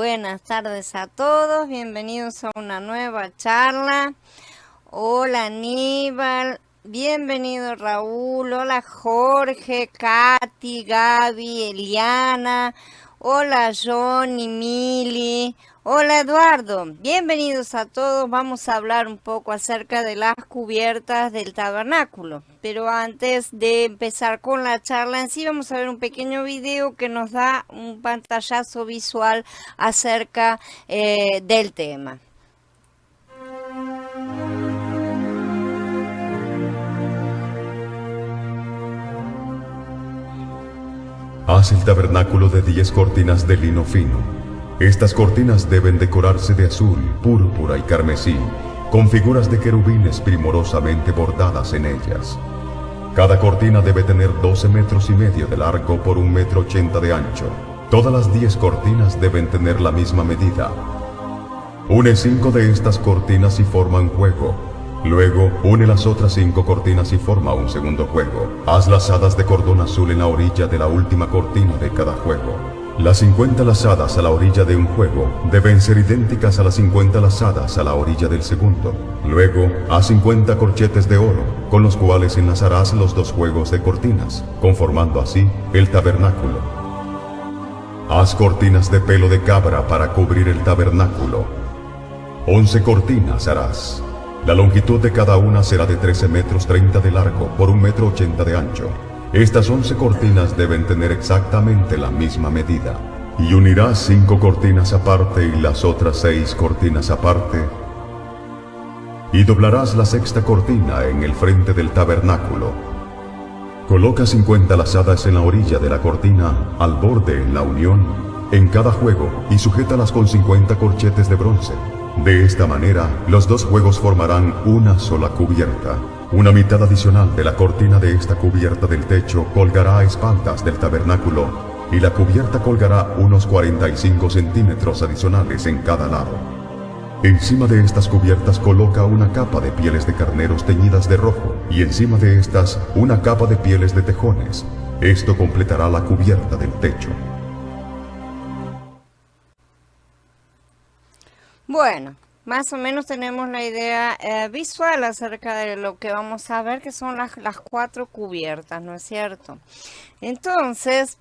Buenas tardes a todos, bienvenidos a una nueva charla. Hola Aníbal, bienvenido Raúl, hola Jorge, Katy, Gaby, Eliana, hola Johnny, Mili, hola Eduardo, bienvenidos a todos. Vamos a hablar un poco acerca de las cubiertas del tabernáculo. Pero antes de empezar con la charla en sí, vamos a ver un pequeño video que nos da un pantallazo visual acerca del tema. Haz el tabernáculo de 10 cortinas de lino fino. Estas cortinas deben decorarse de azul, púrpura y carmesí, con figuras de querubines primorosamente bordadas en ellas. Cada cortina debe tener 12 metros y medio de largo por 1,80 m de ancho. Todas las 10 cortinas deben tener la misma medida. Une 5 de estas cortinas y forma un juego. Luego, une las otras 5 cortinas y forma un segundo juego. Haz lazadas de cordón azul en la orilla de la última cortina de cada juego. Las 50 lazadas a la orilla de un juego deben ser idénticas a las 50 lazadas a la orilla del segundo. Luego, haz 50 corchetes de oro, con los cuales enlazarás los 2 juegos de cortinas, conformando así el tabernáculo. Haz cortinas de pelo de cabra para cubrir el tabernáculo. 11 cortinas harás. La longitud de cada una será de 13,30 metros de largo por 1,80 m de ancho. Estas 11 cortinas deben tener exactamente la misma medida. Y unirás 5 cortinas aparte y las otras 6 cortinas aparte. Y doblarás la sexta cortina en el frente del tabernáculo. Coloca 50 lazadas en la orilla de la cortina, al borde en la unión, en cada juego, y sujétalas con 50 corchetes de bronce. De esta manera, los 2 juegos formarán una sola cubierta. Una mitad adicional de la cortina de esta cubierta del techo colgará a espaldas del tabernáculo, y la cubierta colgará unos 45 centímetros adicionales en cada lado. Encima de estas cubiertas coloca una capa de pieles de carneros teñidas de rojo, y encima de estas una capa de pieles de tejones. Esto completará la cubierta del techo. Bueno, más o menos tenemos la idea visual acerca de lo que vamos a ver, que son las 4 cubiertas, ¿no es cierto? Entonces,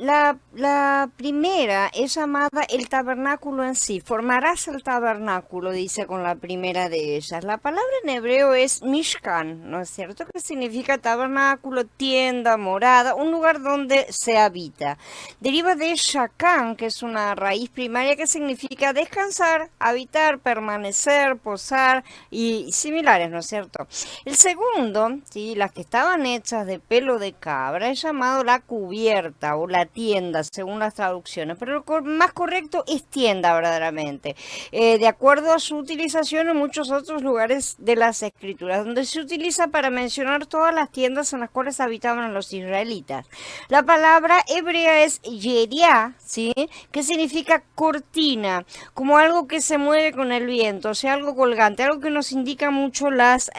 la primera es llamada el tabernáculo en sí. Formarás el tabernáculo, dice con la primera de ellas. La palabra en hebreo es Mishkan, ¿no es cierto? Que significa tabernáculo, tienda, morada, un lugar donde se habita. Deriva de shakan, que es una raíz primaria que significa descansar, habitar, permanecer, posar y similares, ¿no es cierto? El segundo, ¿sí? Las que estaban hechas de pelo de cabra, es llamado la cubierta o la tienda, según las traducciones, pero lo más correcto es tienda verdaderamente, de acuerdo a su utilización en muchos otros lugares de las escrituras, donde se utiliza para mencionar todas las tiendas en las cuales habitaban los israelitas. La palabra hebrea es yeriá, ¿sí? Que significa cortina, como algo que se mueve con el viento, o sea, algo colgante, algo que nos indica mucho los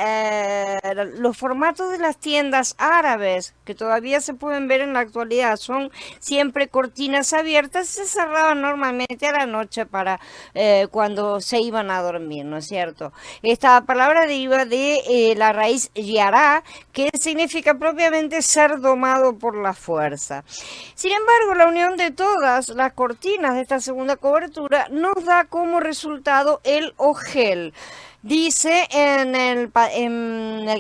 formatos de las tiendas árabes, que todavía se pueden ver en la actualidad. Son siempre cortinas abiertas y se cerraban normalmente a la noche para cuando se iban a dormir, ¿no es cierto? Esta palabra deriva de la raíz yará, que significa propiamente ser domado por la fuerza. Sin embargo, la unión de todas las cortinas de esta segunda cobertura nos da como resultado el ojel. Dice en el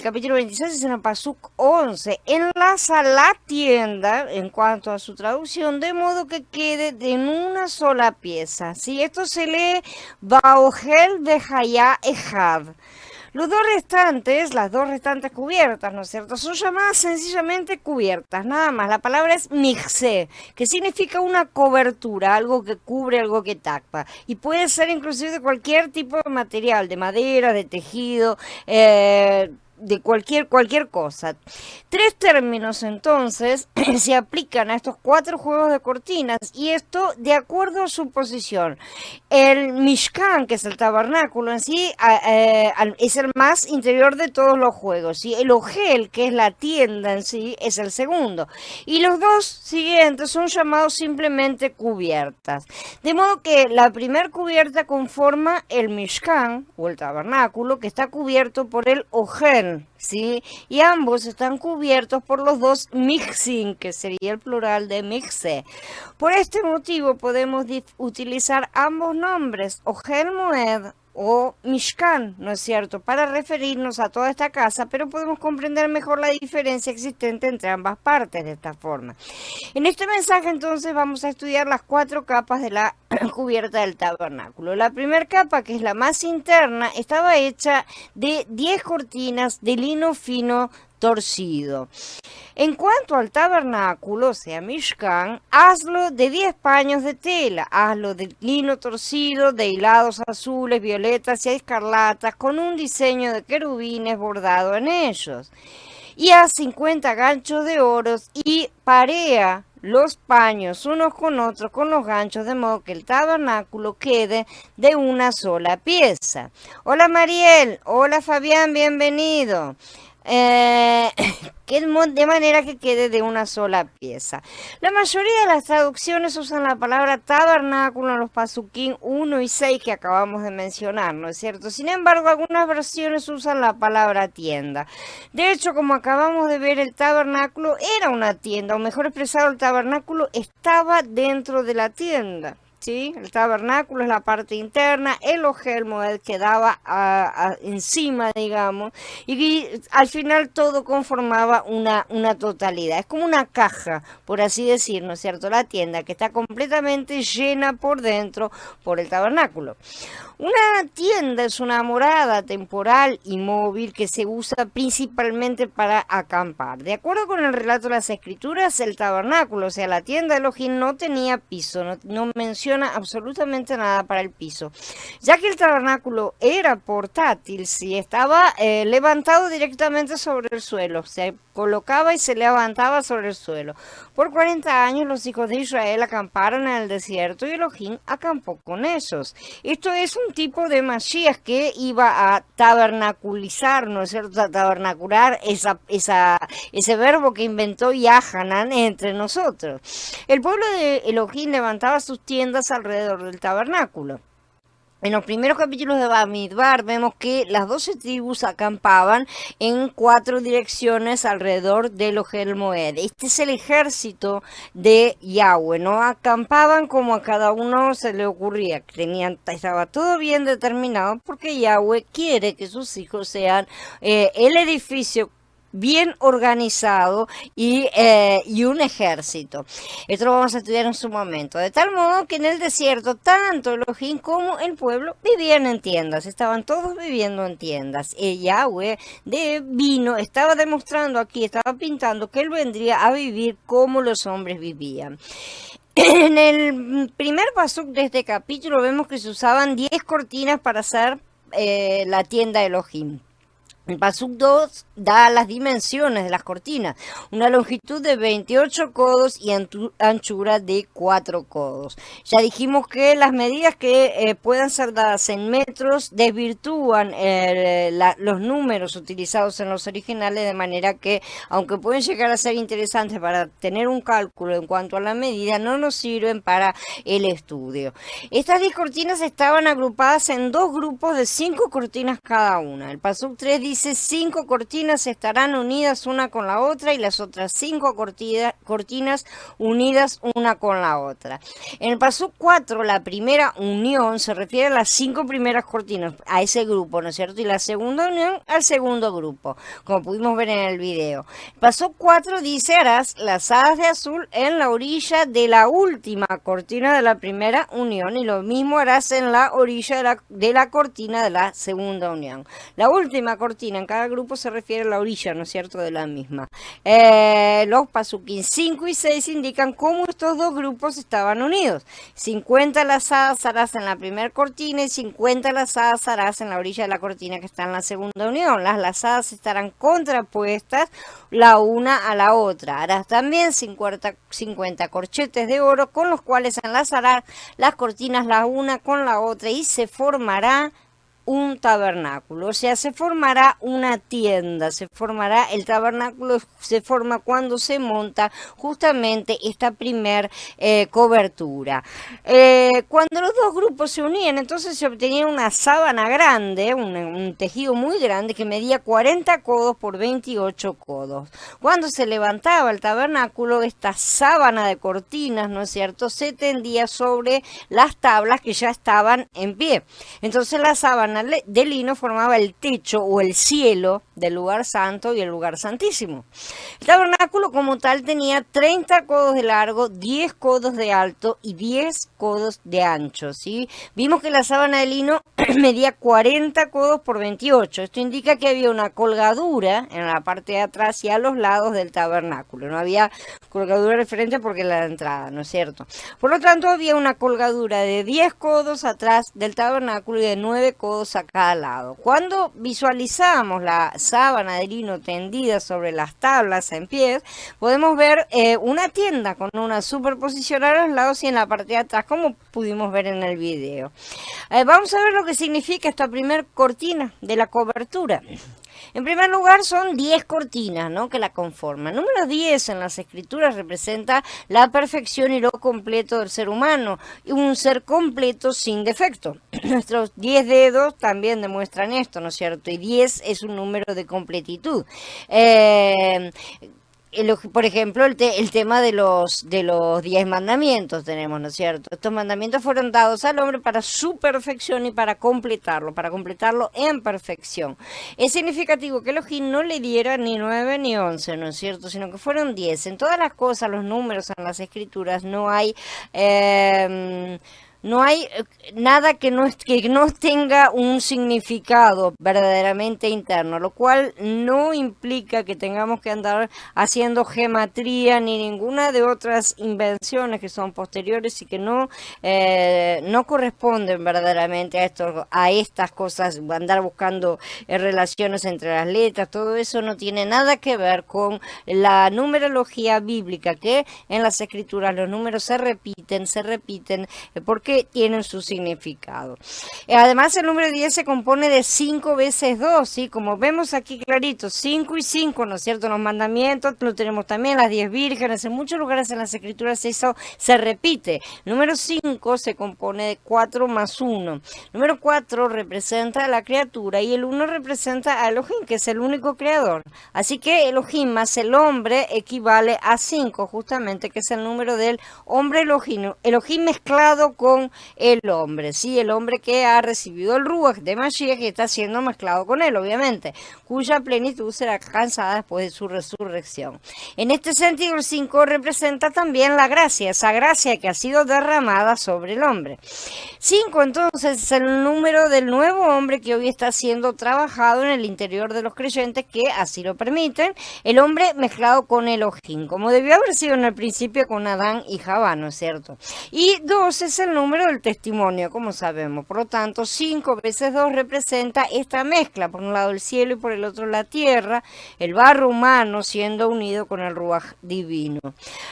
capítulo 26, en el Pasuk 11, enlaza la tienda, en cuanto a su traducción, de modo que quede en una sola pieza. Si esto se lee, Baogel Behaya Ejad. Las dos restantes cubiertas, ¿no es cierto? Son llamadas sencillamente cubiertas, nada más. La palabra es mixé, que significa una cobertura, algo que cubre, algo que tapa. Y puede ser inclusive de cualquier tipo de material, de madera, de tejido, de cualquier cosa. Tres términos entonces se aplican a estos 4 juegos de cortinas y esto de acuerdo a su posición. El Mishkan, que es el tabernáculo en sí, es el más interior de todos los juegos, ¿sí? El Ogel, que es la tienda en sí, es el segundo. Y los dos siguientes son llamados simplemente cubiertas. De modo que la primer cubierta conforma el Mishkan, o el tabernáculo, que está cubierto por el Ogel, ¿sí? Y ambos están cubiertos por los dos Mixin, que sería el plural de Mixe. Por este motivo podemos utilizar ambos nombres, Ogel Moed o Mishkan, ¿no es cierto?, para referirnos a toda esta casa, pero podemos comprender mejor la diferencia existente entre ambas partes de esta forma. En este mensaje entonces vamos a estudiar las 4 capas de la cubierta del tabernáculo. La primera capa, que es la más interna, estaba hecha de 10 cortinas de lino fino torcido. En cuanto al tabernáculo, o sea, Mishkan, hazlo de 10 paños de tela, hazlo de lino torcido, de hilados azules, violetas y escarlatas, con un diseño de querubines bordado en ellos. Y haz 50 ganchos de oros y parea los paños unos con otros con los ganchos, de modo que el tabernáculo quede de una sola pieza. Hola Mariel, hola Fabián, bienvenido. De manera que quede de una sola pieza. La mayoría de las traducciones usan la palabra tabernáculo en los pasuquín 1 y 6 que acabamos de mencionar, ¿no es cierto? Sin embargo, algunas versiones usan la palabra tienda. De hecho, como acabamos de ver, el tabernáculo era una tienda, o mejor expresado, el tabernáculo estaba dentro de la tienda. ¿Sí? El tabernáculo es la parte interna, el Ogel Moed quedaba encima, digamos, y al final todo conformaba una totalidad. Es como una caja, por así decir, ¿no es cierto? La tienda que está completamente llena por dentro por el tabernáculo. Una tienda es una morada temporal y móvil que se usa principalmente para acampar. De acuerdo con el relato de las escrituras, el tabernáculo, o sea, la tienda de Elohim, no tenía piso, no menciona absolutamente nada para el piso, ya que el tabernáculo era portátil, sí, estaba levantado directamente sobre el suelo, se colocaba y se levantaba sobre el suelo. Por 40 años los hijos de Israel acamparon en el desierto y Elohim acampó con ellos. Esto es un tipo de Mashiach que iba a tabernaculizar, ¿no es cierto?, a tabernacular ese verbo que inventó Yahanan entre nosotros. El pueblo de Elohim levantaba sus tiendas alrededor del tabernáculo. En los primeros capítulos de Bamidbar vemos que las 12 tribus acampaban en 4 direcciones alrededor del Ogel Moed. Este es el ejército de Yahweh, ¿no? Acampaban como a cada uno se le ocurría. Estaba todo bien determinado porque Yahweh quiere que sus hijos sean el edificio bien organizado y un ejército. Esto lo vamos a estudiar en su momento. De tal modo que en el desierto tanto Elohim como el pueblo vivían en tiendas. Estaban todos viviendo en tiendas. Yahweh estaba demostrando aquí, estaba pintando que él vendría a vivir como los hombres vivían. En el primer pasuk de este capítulo vemos que se usaban 10 cortinas para hacer la tienda de Elohim. El pasuk 2 da las dimensiones de las cortinas, una longitud de 28 codos y anchura de 4 codos. Ya dijimos que las medidas que puedan ser dadas en metros desvirtúan los números utilizados en los originales, de manera que, aunque pueden llegar a ser interesantes para tener un cálculo en cuanto a la medida, no nos sirven para el estudio. Estas 10 cortinas estaban agrupadas en 2 grupos de 5 cortinas cada una. El pasuk 3 dice: 5 cortinas estarán unidas una con la otra y las otras 5 cortinas unidas una con la otra. En el pasuk 4, la primera unión se refiere a las 5 primeras cortinas, a ese grupo, ¿no es cierto? Y la segunda unión al segundo grupo, como pudimos ver en el video. El pasuk 4 dice: harás las hadas de azul en la orilla de la última cortina de la primera unión, y lo mismo harás en la orilla de la cortina de la segunda unión. La última cortina cortina. En cada grupo se refiere a la orilla, ¿no es cierto?, de la misma. Los pasuquín 5 y 6 indican cómo estos dos grupos estaban unidos. 50 lazadas harás en la primera cortina y 50 lazadas harás en la orilla de la cortina que está en la segunda unión. Las lazadas estarán contrapuestas la una a la otra. Harás también 50 corchetes de oro con los cuales enlazarás las cortinas la una con la otra y se formará un tabernáculo, o sea, se formará una tienda, el tabernáculo se forma cuando se monta justamente esta primer cobertura. Cuando los dos grupos se unían, entonces se obtenía una sábana grande, un tejido muy grande que medía 40 codos por 28 codos. Cuando se levantaba el tabernáculo, esta sábana de cortinas, ¿no es cierto?, se tendía sobre las tablas que ya estaban en pie. Entonces la sábana de lino formaba el techo o el cielo del lugar santo y el lugar santísimo. El tabernáculo como tal tenía 30 codos de largo, 10 codos de alto y 10 codos de ancho, ¿sí? Vimos que la sábana de lino medía 40 codos por 28. Esto indica que había una colgadura en la parte de atrás y a los lados del tabernáculo. No había colgadura de frente porque era la entrada, ¿no es cierto? Por lo tanto, había una colgadura de 10 codos atrás del tabernáculo y de 9 codos a cada lado. Cuando visualizamos la sábana de lino tendida sobre las tablas en pie, podemos ver una tienda con una superposición a los lados y en la parte de atrás, como pudimos ver en el video. Vamos a ver lo que significa esta primer cortina de la cobertura. En primer lugar, son 10 cortinas, ¿no?, que la conforman. Número 10 en las escrituras representa la perfección y lo completo del ser humano, y un ser completo sin defecto. Nuestros 10 dedos también demuestran esto, ¿no es cierto? Y 10 es un número de completitud. Por ejemplo, el tema de los 10 mandamientos tenemos, ¿no es cierto? Estos mandamientos fueron dados al hombre para su perfección y para completarlo en perfección. Es significativo que Elohim no le diera ni 9 ni 11, ¿no es cierto?, sino que fueron 10. En todas las cosas, los números en las escrituras, no hay nada que no tenga un significado verdaderamente interno, lo cual no implica que tengamos que andar haciendo gematría ni ninguna de otras invenciones que son posteriores y que no corresponden verdaderamente a estas cosas, andar buscando relaciones entre las letras. Todo eso no tiene nada que ver con la numerología bíblica, que en las escrituras los números se repiten porque tienen su significado. Además, el número 10 se compone de 5 veces 2, ¿sí? Como vemos aquí clarito, 5 y 5, ¿no es cierto? Los mandamientos lo tenemos también, las 10 vírgenes, en muchos lugares en las escrituras eso se repite. El número 5 se compone de 4 más 1. Número 4 representa a la criatura y el 1 representa a Elohim, que es el único creador. Así que Elohim más el hombre equivale a 5, justamente, que es el número del hombre Elohim mezclado con el hombre, ¿sí? El hombre que ha recibido el Ruach de Mashiach y está siendo mezclado con él, obviamente, cuya plenitud será alcanzada después de su resurrección. En este sentido, el 5 representa también la gracia, esa gracia que ha sido derramada sobre el hombre. 5, entonces, es el número del nuevo hombre que hoy está siendo trabajado en el interior de los creyentes que así lo permiten, el hombre mezclado con Elohim, como debió haber sido en el principio con Adán y Javá, ¿no es cierto? Y 2 es el número del testimonio, como sabemos. Por lo tanto, 5 veces 2 representa esta mezcla, por un lado el cielo y por el otro la tierra, el barro humano siendo unido con el Ruaj divino.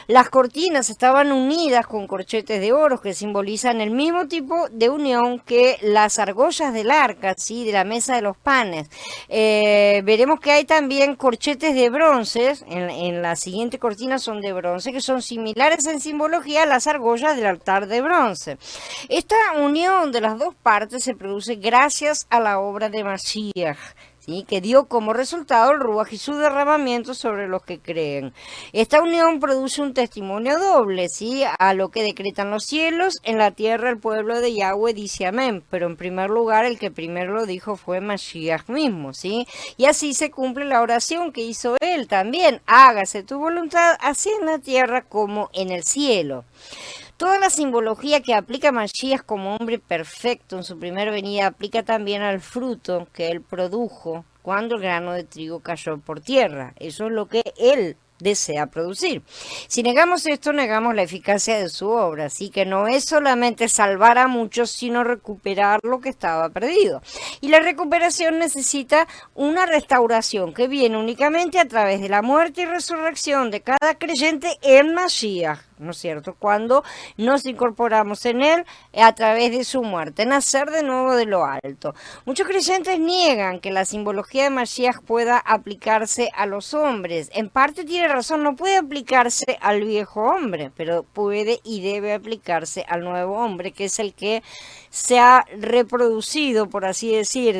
Las cortinas estaban unidas con corchetes de oro que simbolizan el mismo tipo de unión que las argollas del arca, ¿sí?, de la mesa de los panes. Veremos que hay también corchetes de bronce, en la siguiente cortina son de bronce, que son similares en simbología a las argollas del altar de bronce. Esta unión de las dos partes se produce gracias a la obra de Mashiach, ¿sí?, que dio como resultado el Ruaj y su derramamiento sobre los que creen. Esta unión produce un testimonio doble, ¿sí?, a lo que decretan los cielos, en la tierra el pueblo de Yahweh dice amén, pero en primer lugar el que primero lo dijo fue Mashiach mismo, ¿sí? Y así se cumple la oración que hizo él también: hágase tu voluntad, así en la tierra como en el cielo. Toda la simbología que aplica Mashiach como hombre perfecto en su primera venida aplica también al fruto que él produjo cuando el grano de trigo cayó por tierra. Eso es lo que él desea producir. Si negamos esto, negamos la eficacia de su obra, así que no es solamente salvar a muchos, sino recuperar lo que estaba perdido. Y la recuperación necesita una restauración que viene únicamente a través de la muerte y resurrección de cada creyente en Mashiach, ¿no es cierto? Cuando nos incorporamos en él a través de su muerte, nacer de nuevo de lo alto. Muchos creyentes niegan que la simbología de Mashiach pueda aplicarse a los hombres. En parte tiene razón, no puede aplicarse al viejo hombre, pero puede y debe aplicarse al nuevo hombre, que es el que se ha reproducido, por así decir.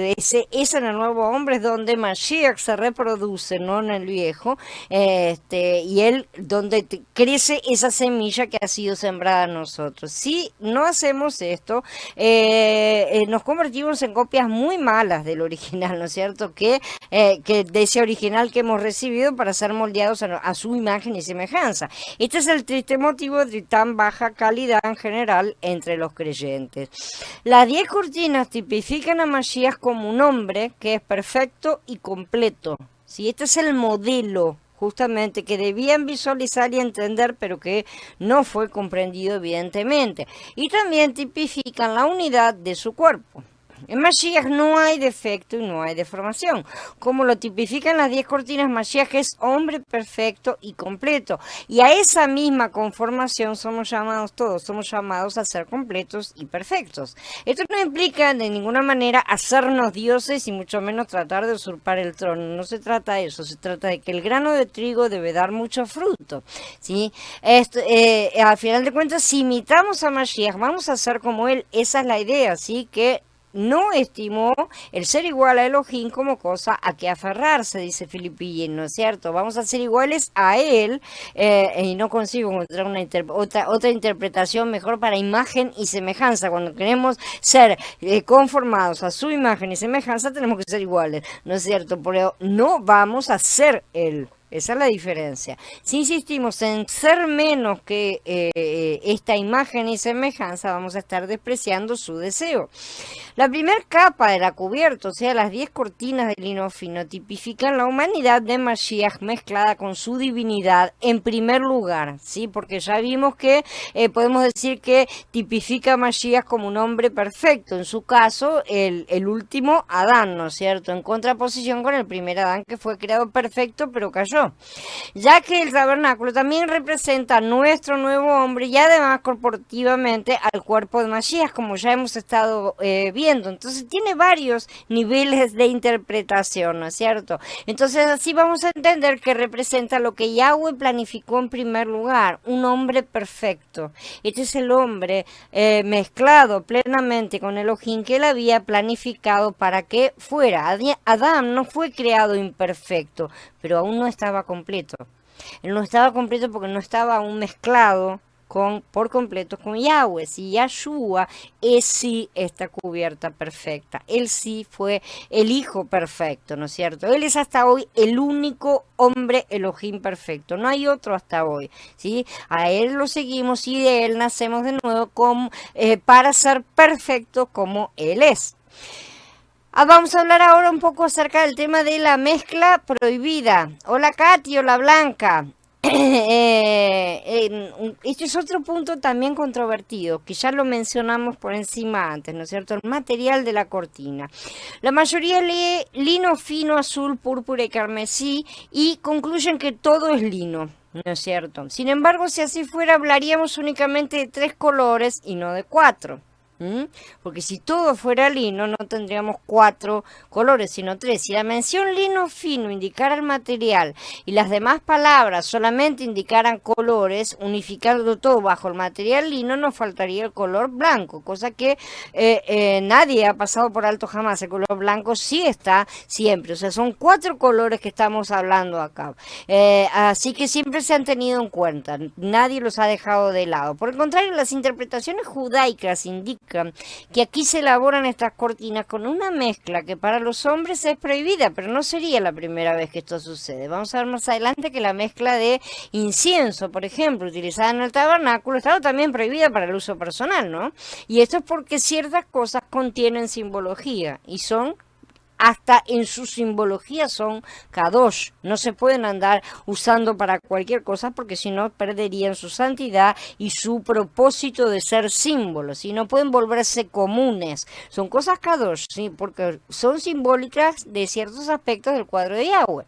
Es en el nuevo hombre es donde Mashiach se reproduce, no en el viejo, y él donde crece esa semilla que ha sido sembrada en nosotros. Si no hacemos esto, nos convertimos en copias muy malas del original, ¿no es cierto? Que de ese original que hemos recibido para ser moldeados a su imagen y semejanza. Este es el triste motivo de tan baja calidad en general entre los creyentes. Las 10 cortinas tipifican a Mashiach como un hombre que es perfecto y completo. ¿Sí? Este es el modelo justamente que debían visualizar y entender, pero que no fue comprendido evidentemente. Y también tipifican la unidad de su cuerpo. En Mashiach no hay defecto y no hay deformación. Como lo tipifican las 10 cortinas, Mashiach es hombre perfecto y completo. Y a esa misma conformación somos llamados todos, somos llamados a ser completos y perfectos. Esto no implica de ninguna manera hacernos dioses y mucho menos tratar de usurpar el trono. No se trata de eso, se trata de que el grano de trigo debe dar mucho fruto, ¿sí? Al final de cuentas, si imitamos a Mashiach, vamos a ser como él. Esa es la idea, ¿sí? Que no estimó el ser igual a Elohim como cosa a que aferrarse, dice Filipillín, ¿no es cierto? Vamos a ser iguales a él, y no consigo encontrar otra interpretación mejor para imagen y semejanza. Cuando queremos ser conformados a su imagen y semejanza, tenemos que ser iguales, ¿no es cierto? Pero no vamos a ser él. Esa es la diferencia. Si insistimos en ser menos que esta imagen y semejanza, vamos a estar despreciando su deseo. La primera capa de la cubierta, o sea, las 10 cortinas de lino fino, tipifican la humanidad de Mashiach mezclada con su divinidad en primer lugar, ¿sí? Porque ya vimos que podemos decir que tipifica a Mashiach como un hombre perfecto, en su caso, el último Adán, ¿no es cierto? En contraposición con el primer Adán, que fue creado perfecto, pero cayó. Ya que el tabernáculo también representa a nuestro nuevo hombre y además corporativamente al cuerpo de Mashiach, como ya hemos estado viendo. Entonces tiene varios niveles de interpretación, ¿no es cierto? Entonces así vamos a entender que representa lo que Yahweh planificó en primer lugar, un hombre perfecto. Este es el hombre mezclado plenamente con Elohim que él había planificado para que fuera. Adán no fue creado imperfecto, pero aún no estaba completo. Él no estaba completo porque no estaba aún mezclado por completo con Yahweh. Si Yahshua es sí esta cubierta perfecta, él sí fue el hijo perfecto, ¿no es cierto? Él es hasta hoy el único hombre Elohim perfecto, no hay otro hasta hoy, ¿sí? A él lo seguimos y de él nacemos de nuevo para ser perfecto como él es. Vamos a hablar ahora un poco acerca del tema de la mezcla prohibida. Hola Katy, hola Blanca. Este es otro punto también controvertido, que ya lo mencionamos por encima antes, ¿no es cierto? El material de la cortina. La mayoría lee lino fino, azul, púrpura y carmesí y concluyen que todo es lino, ¿no es cierto? Sin embargo, si así fuera, hablaríamos únicamente de 3 colores y no de 4. Porque si todo fuera lino no tendríamos 4 colores sino 3. Si la mención lino fino indicara el material y las demás palabras solamente indicaran colores, unificando todo bajo el material lino, nos faltaría el color blanco, cosa que nadie ha pasado por alto jamás. El color blanco sí está siempre, o sea, son 4 colores que estamos hablando acá, así que siempre se han tenido en cuenta, nadie los ha dejado de lado. Por el contrario, las interpretaciones judaicas indican que aquí se elaboran estas cortinas con una mezcla que para los hombres es prohibida, pero no sería la primera vez que esto sucede. Vamos a ver más adelante que la mezcla de incienso, por ejemplo, utilizada en el tabernáculo, estaba también prohibida para el uso personal, ¿no? Y esto es porque ciertas cosas contienen simbología y son hasta en su simbología son kadosh. No se pueden andar usando para cualquier cosa porque si no perderían su santidad y su propósito de ser símbolos, y no pueden volverse comunes. Son cosas kadosh, ¿sí? Porque son simbólicas de ciertos aspectos del cuadro de Yahweh.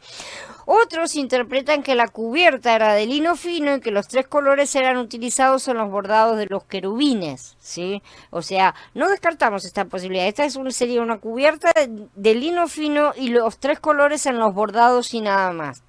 Otros interpretan que la cubierta era de lino fino y que los 3 colores eran utilizados en los bordados de los querubines, ¿sí? O sea, no descartamos esta posibilidad. Esta sería una cubierta de lino fino y los 3 colores en los bordados y nada más.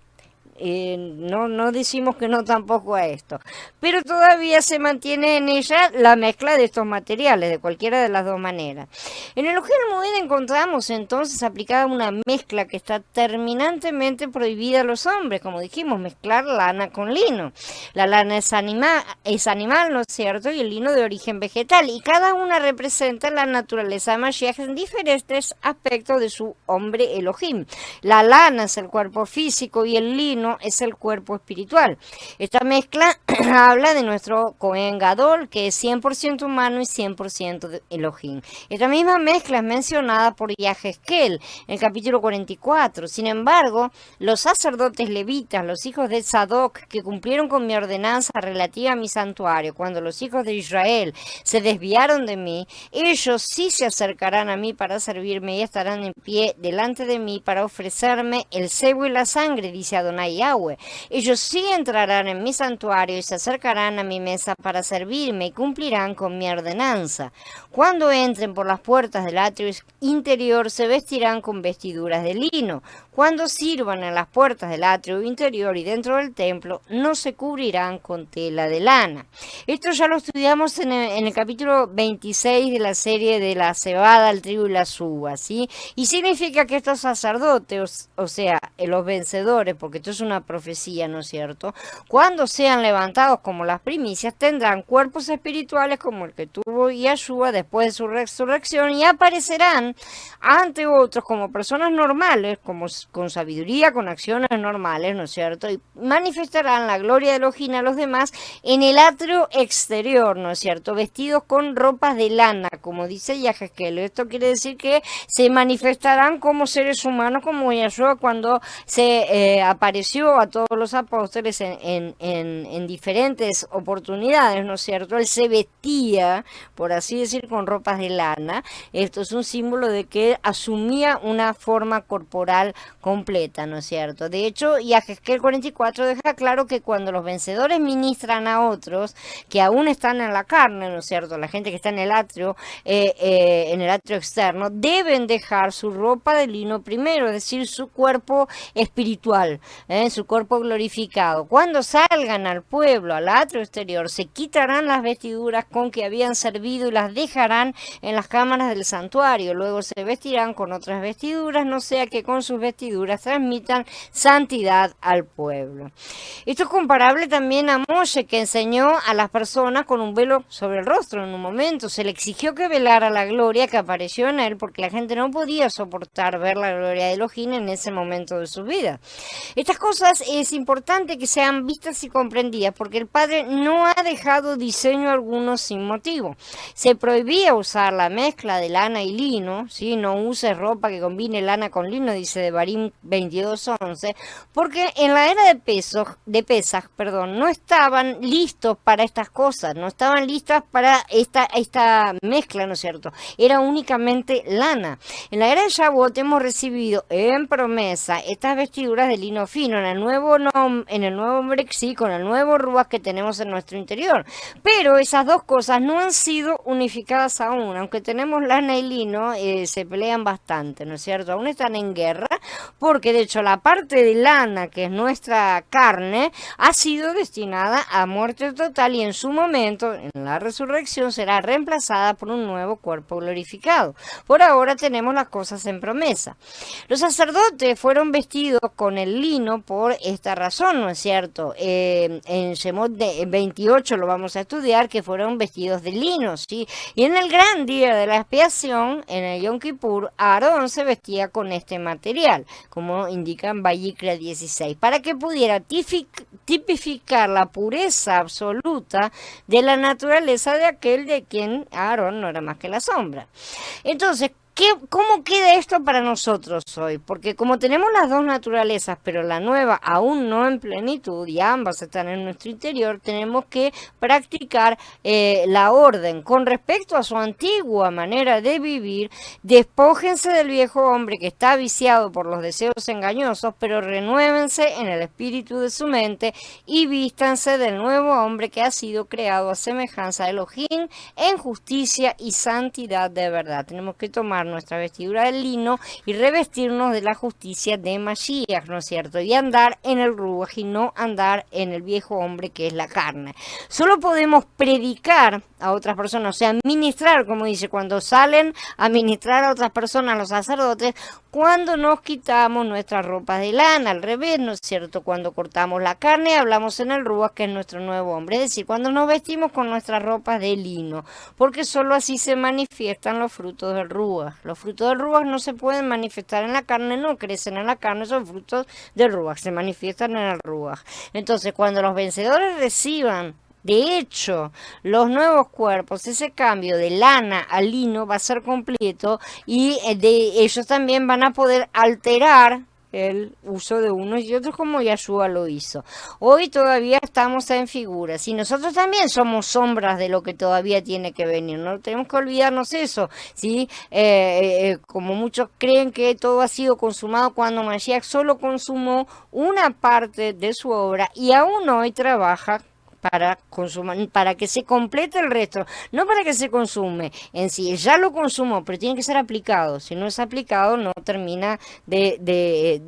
No decimos que no tampoco a esto, pero todavía se mantiene en ella la mezcla de estos materiales, de cualquiera de las dos maneras. En el Ojel Moed encontramos entonces aplicada una mezcla que está terminantemente prohibida a los hombres, como dijimos, mezclar lana con lino. La lana es animal, ¿no es cierto? Y el lino de origen vegetal, y cada una representa la naturaleza de Mashiach en diferentes aspectos de su hombre Elohim. La lana es el cuerpo físico y el lino es el cuerpo espiritual. Esta mezcla habla de nuestro Cohen Gadol, que es 100% humano y 100% de Elohim. Esta misma mezcla es mencionada por Yahezkel en el capítulo 44. Sin embargo, los sacerdotes levitas, los hijos de Sadoc, que cumplieron con mi ordenanza relativa a mi santuario, cuando los hijos de Israel se desviaron de mí, ellos sí se acercarán a mí para servirme y estarán en pie delante de mí para ofrecerme el cebo y la sangre, dice Adonai Yahweh. Ellos sí entrarán en mi santuario y se acercarán a mi mesa para servirme y cumplirán con mi ordenanza. Cuando entren por las puertas del atrio interior se vestirán con vestiduras de lino. Cuando sirvan en las puertas del atrio interior y dentro del templo no se cubrirán con tela de lana. Esto ya lo estudiamos en el capítulo 26 de la serie de la cebada, el trigo y las uvas, ¿sí? Y significa que estos sacerdotes, o sea, los vencedores, porque esto es una profecía, ¿no es cierto? Cuando sean levantados como las primicias, tendrán cuerpos espirituales como el que tuvo Yahshua después de su resurrección y aparecerán ante otros como personas normales, como con sabiduría, con acciones normales, ¿no es cierto? Y manifestarán la gloria de Elohim a los demás en el atrio exterior, ¿no es cierto? Vestidos con ropas de lana, como dice Yahezkel. Esto quiere decir que se manifestarán como seres humanos, como Yahshua cuando se apareció a todos los apóstoles en diferentes oportunidades, ¿no es cierto? Él se vestía, por así decir, con ropas de lana. Esto es un símbolo de que asumía una forma corporal completa, ¿no es cierto? De hecho, Yahezkel 44 deja claro que cuando los vencedores ministran a otros que aún están en la carne, ¿no es cierto? La gente que está en el atrio externo, deben dejar su ropa de lino primero, es decir, su cuerpo espiritual, su cuerpo glorificado. Cuando salgan al pueblo, al atrio exterior, se quitarán las vestiduras con que habían servido y las dejarán en las cámaras del santuario. Luego se vestirán con otras vestiduras, no sea que con sus vestiduras transmitan santidad al pueblo. Esto es comparable también a Moshe, que enseñó a las personas con un velo sobre el rostro en un momento. Se le exigió que velara la gloria que apareció en él porque la gente no podía soportar ver la gloria de Elohim en ese momento de su vida. Estas cosas es importante que sean vistas y comprendidas porque el Padre no ha dejado diseño alguno sin motivo. Se prohibía usar la mezcla de lana y lino, ¿sí? No uses ropa que combine lana con lino, dice Devarim 22:11, porque en la era de Pesaj, no estaban listos para estas cosas, no estaban listas para esta mezcla, ¿no es cierto? Era únicamente lana. En la era de Shavuot hemos recibido en promesa estas vestiduras de lino fino en el nuevo Brexit, con el nuevo Ruach que tenemos en nuestro interior. Pero esas dos cosas no han sido unificadas aún, aunque tenemos lana y lino, se pelean bastante, ¿no es cierto? Aún están en guerra, porque de hecho la parte de lana, que es nuestra carne, ha sido destinada a muerte total y en su momento, en la resurrección, será reemplazada por un nuevo cuerpo glorificado. Por ahora tenemos las cosas en promesa. Los sacerdotes fueron vestidos con el lino por esta razón, ¿no es cierto? En Shemot 28 lo vamos a estudiar, que fueron vestidos de lino, ¿sí? Y en el gran día de la expiación, en el Yom Kippur, Aarón se vestía con este material, como indica en Vayikra 16, para que pudiera tipificar la pureza absoluta de la naturaleza de aquel de quien Aarón no era más que la sombra. Entonces, ¿Cómo queda esto para nosotros hoy? Porque como tenemos las dos naturalezas, pero la nueva aún no en plenitud y ambas están en nuestro interior, tenemos que practicar la orden con respecto a su antigua manera de vivir. Despójense del viejo hombre que está viciado por los deseos engañosos, pero renuévense en el espíritu de su mente y vístanse del nuevo hombre que ha sido creado a semejanza de Elohim en justicia y santidad de verdad. Tenemos que tomar nuestra vestidura de lino y revestirnos de la justicia de Mashiach, ¿no es cierto? Y andar en el Ruach y no andar en el viejo hombre que es la carne. Solo podemos predicar a otras personas, o sea, ministrar, como dice, cuando salen a ministrar a otras personas, los sacerdotes, cuando nos quitamos nuestras ropas de lana, al revés, ¿no es cierto? Cuando cortamos la carne, hablamos en el Ruach, que es nuestro nuevo hombre, es decir, cuando nos vestimos con nuestras ropas de lino, porque solo así se manifiestan los frutos del Ruach. Los frutos del Ruach no se pueden manifestar en la carne, no crecen en la carne, son frutos del Ruach, se manifiestan en el Ruach. Entonces, cuando los vencedores reciban, de hecho, los nuevos cuerpos, ese cambio de lana a lino va a ser completo y ellos también van a poder alterar el uso de unos y otros como Yahshua lo hizo. Hoy todavía estamos en figuras y nosotros también somos sombras de lo que todavía tiene que venir. No tenemos que olvidarnos eso, ¿sí? Como muchos creen que todo ha sido consumado cuando Mashiach solo consumó una parte de su obra y aún hoy trabaja para que se complete el resto, no para que se consume en sí, ya lo consumó, pero tiene que ser aplicado, si no es aplicado no termina de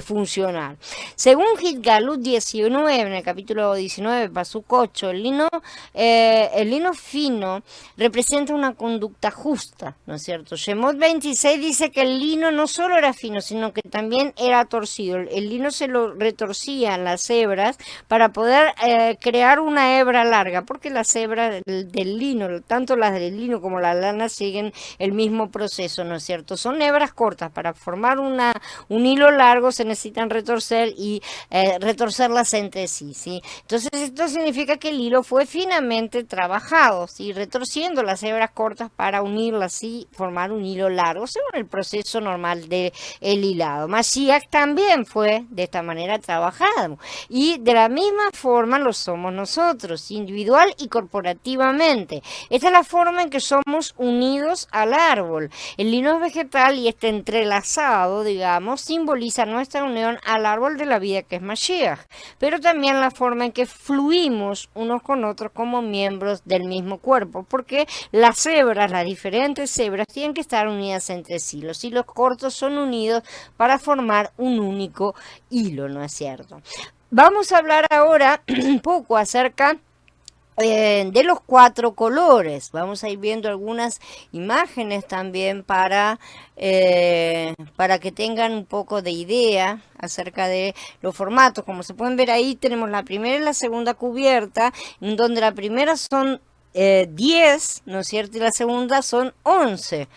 funcionar. Según Hitgalut 19, en el capítulo 19, Pasuk 8, el lino fino representa una conducta justa, ¿no es cierto? Shemot 26 dice que el lino no solo era fino, sino que también era torcido, el lino se lo retorcían las hebras para poder crear una hebra larga, porque las hebras del lino, tanto las del lino como la lana, siguen el mismo proceso, ¿no es cierto? Son hebras cortas, para formar un hilo largo se necesitan retorcer y retorcerlas entre sí, ¿sí? Entonces esto significa que el hilo fue finamente trabajado, ¿sí? Retorciendo las hebras cortas para unirlas y formar un hilo largo, según el proceso normal del hilado. Mashiach también fue de esta manera trabajado, y de la misma forma lo somos nosotros, individual y corporativamente. Esta es la forma en que somos unidos al árbol. El lino es vegetal y este entrelazado, digamos, simboliza nuestra unión al árbol de la vida que es Mashiach, pero también la forma en que fluimos unos con otros como miembros del mismo cuerpo, porque las hebras, las diferentes hebras, tienen que estar unidas entre sí. Los hilos cortos son unidos para formar un único hilo, ¿no es cierto? Vamos a hablar ahora un poco acerca de los 4 colores. Vamos a ir viendo algunas imágenes también para que tengan un poco de idea acerca de los formatos. Como se pueden ver ahí, tenemos la primera y la segunda cubierta, en donde la primera son 10, ¿no es cierto? Y la segunda son 11.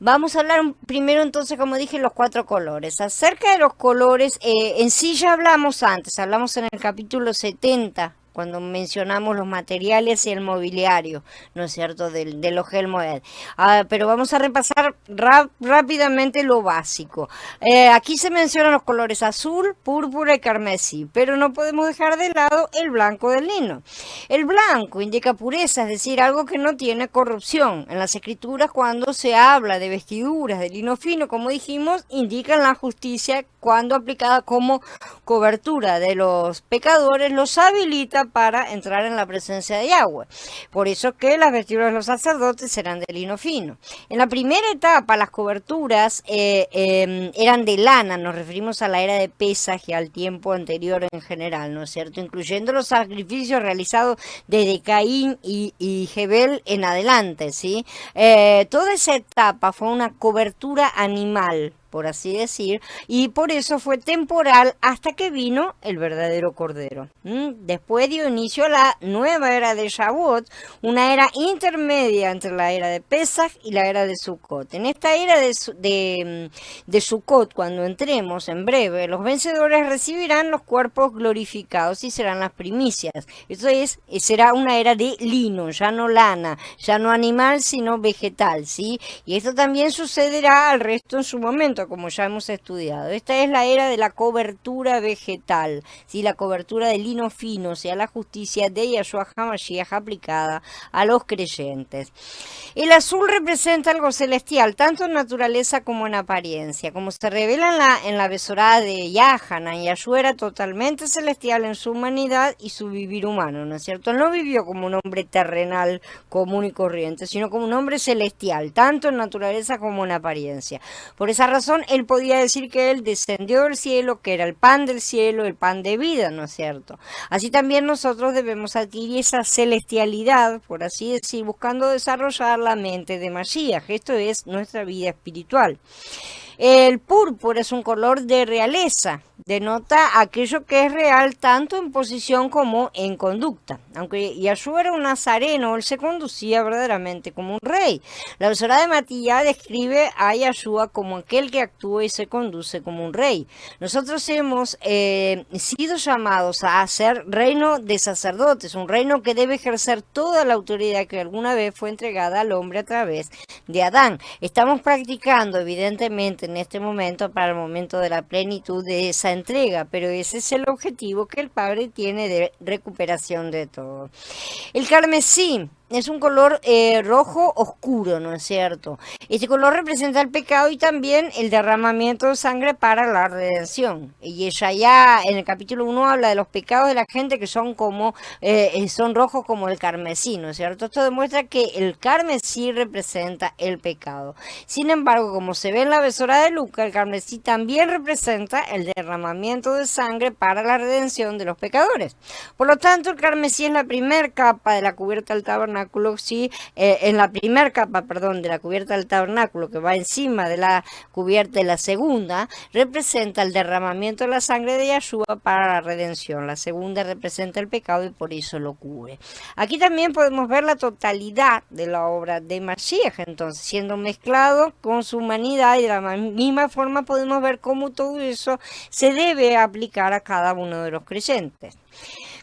Vamos a hablar primero entonces, como dije, los 4 colores. Acerca de los colores, en sí ya hablamos antes, hablamos en el capítulo 70, cuando mencionamos los materiales y el mobiliario, ¿no es cierto?, del Ohel Moed. Pero vamos a repasar rápidamente lo básico. Aquí se mencionan los colores azul, púrpura y carmesí, pero no podemos dejar de lado el blanco del lino. El blanco indica pureza, es decir, algo que no tiene corrupción. En las escrituras, cuando se habla de vestiduras de lino fino, como dijimos, indican la justicia cuando aplicada como cobertura de los pecadores, los habilita para entrar en la presencia de Yahweh. Por eso que las vestiduras de los sacerdotes serán de lino fino. En la primera etapa, las coberturas eran de lana, nos referimos a la era de Pesaj y al tiempo anterior en general, ¿no es cierto? Incluyendo los sacrificios realizados desde Caín y Jebel en adelante, ¿sí? Toda esa etapa fue una cobertura animal. por así decir, y por eso fue temporal hasta que vino el verdadero Cordero. Después dio inicio a la nueva era de Shavuot, una era intermedia entre la era de Pesach y la era de Sukkot. En esta era de Sukkot, cuando entremos en breve, los vencedores recibirán los cuerpos glorificados y serán las primicias. Esto es, será una era de lino, ya no lana, ya no animal, sino vegetal, ¿sí? Y esto también sucederá al resto en su momento, como ya hemos estudiado. Esta es la era de la cobertura vegetal, ¿sí? La cobertura de lino fino, o sea, la justicia de Yahshua HaMashiach aplicada a los creyentes. El azul representa algo celestial, tanto en naturaleza como en apariencia. Como se revela en la Besorá de Yahanan, Yahshua era totalmente celestial en su humanidad y su vivir humano, ¿no es cierto? Él no vivió como un hombre terrenal común y corriente, sino como un hombre celestial, tanto en naturaleza como en apariencia. Por esa razón, él podía decir que él descendió del cielo, que era el pan del cielo, el pan de vida, ¿no es cierto? Así también nosotros debemos adquirir esa celestialidad, por así decir, buscando desarrollar la mente de Mashiach. Esto es nuestra vida espiritual. El púrpura es un color de realeza, denota aquello que es real tanto en posición como en conducta. Aunque Yahshua era un nazareno, él se conducía verdaderamente como un rey. La Besorá de Matías describe a Yahshua como aquel que actúa y se conduce como un rey. Nosotros hemos sido llamados a ser reino de sacerdotes, un reino que debe ejercer toda la autoridad que alguna vez fue entregada al hombre a través de Adán. Estamos practicando, evidentemente, en este momento para el momento de la plenitud de esa entrega, pero ese es el objetivo que el Padre tiene de recuperación de todo. El carmesí es un color rojo oscuro, ¿no es cierto? Este color representa el pecado y también el derramamiento de sangre para la redención. Y Yeshaya en el capítulo 1 habla de los pecados de la gente que son como son rojos como el carmesí, ¿no es cierto? Esto demuestra que el carmesí representa el pecado. Sin embargo, como se ve en la Besorá de Lucas, el carmesí también representa el derramamiento de sangre para la redención de los pecadores. Por lo tanto, el carmesí es la primera capa de la cubierta del tabernáculo. Sí, en la primera capa, perdón, de la cubierta del tabernáculo, que va encima de la cubierta de la segunda, representa el derramamiento de la sangre de Yahshua para la redención. La segunda representa el pecado y por eso lo cubre. Aquí también podemos ver la totalidad de la obra de Mashiach, entonces, siendo mezclado con su humanidad, y de la misma forma podemos ver cómo todo eso se debe aplicar a cada uno de los creyentes.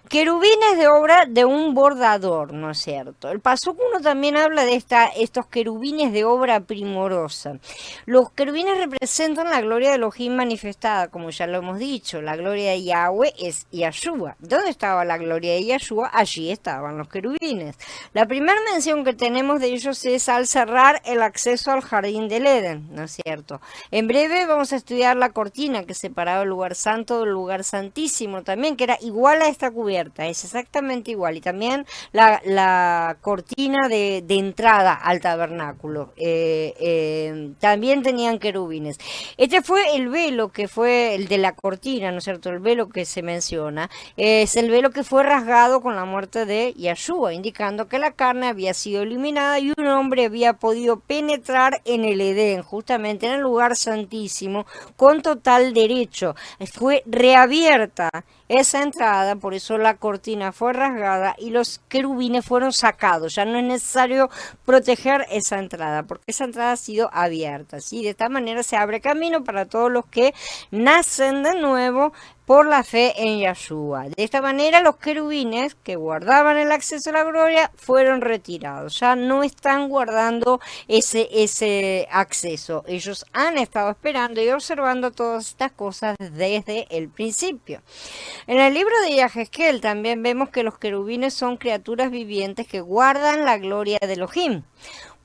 Querubines de obra de un bordador, ¿no es cierto? El Pasuk 1 también habla de estos querubines de obra primorosa. Los querubines representan la gloria de Elohim manifestada, como ya lo hemos dicho. La gloria de Yahweh es Yahshua. ¿Dónde estaba la gloria de Yahshua? Allí estaban los querubines. La primera mención que tenemos de ellos es al cerrar el acceso al jardín del Edén, ¿no es cierto? En breve vamos a estudiar la cortina que separaba el lugar santo del lugar santísimo también, que era igual a esta cubierta. Es exactamente igual, y también la cortina de entrada al tabernáculo también tenían querubines. Este fue el velo que fue el de la cortina, ¿no es cierto? El velo que se menciona es el velo que fue rasgado con la muerte de Yahshua, indicando que la carne había sido eliminada y un hombre había podido penetrar en el Edén, justamente en el lugar santísimo, con total derecho. Fue reabierta esa entrada, por eso la cortina fue rasgada y los querubines fueron sacados. Ya no es necesario proteger esa entrada, porque esa entrada ha sido abierta, ¿sí? De esta manera se abre camino para todos los que nacen de nuevo por la fe en Yahshua. De esta manera los querubines que guardaban el acceso a la gloria fueron retirados. Ya no están guardando ese acceso. Ellos han estado esperando y observando todas estas cosas desde el principio. En el libro de Yahezkel también vemos que los querubines son criaturas vivientes que guardan la gloria de Elohim.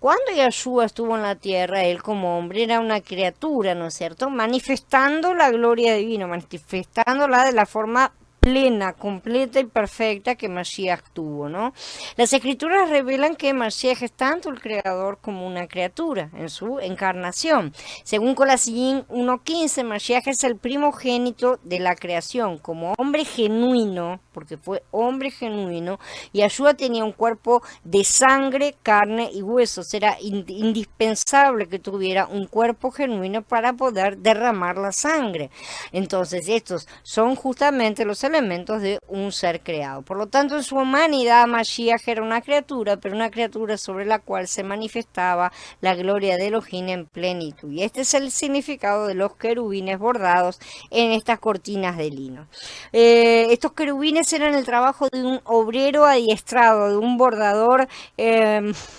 Cuando Yahshua estuvo en la tierra, él como hombre era una criatura, ¿no es cierto? Manifestando la gloria divina, manifestándola de la forma plena, completa y perfecta que Mashiach tuvo, ¿no? Las escrituras revelan que Mashiach es tanto el creador como una criatura en su encarnación. Según Colosenses 1:15, Mashiach es el primogénito de la creación, como hombre genuino, porque fue hombre genuino, y Yeshua tenía un cuerpo de sangre, carne y huesos. Era indispensable que tuviera un cuerpo genuino para poder derramar la sangre. Entonces, estos son justamente los elementos de un ser creado. Por lo tanto, en su humanidad, Mashiach era una criatura, pero una criatura sobre la cual se manifestaba la gloria de Elohim en plenitud. Y este es el significado de los querubines bordados en estas cortinas de lino. Estos querubines eran el trabajo de un obrero adiestrado, de un bordador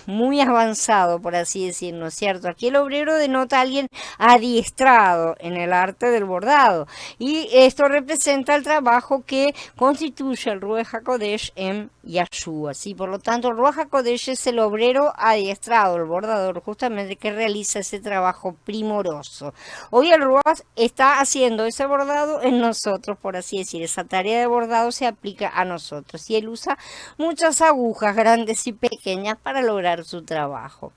muy avanzado, por así decirlo, ¿no es cierto? Aquí el obrero denota a alguien adiestrado en el arte del bordado, y esto representa el trabajo que constituye el Ruach HaKodesh en Yeshua, ¿sí? Por lo tanto, el Ruach HaKodesh es el obrero adiestrado, el bordador, justamente, que realiza ese trabajo primoroso. Hoy el Ruach está haciendo ese bordado en nosotros, por así decir. Esa tarea de bordado se aplica a nosotros, y él usa muchas agujas grandes y pequeñas para lograr su trabajo.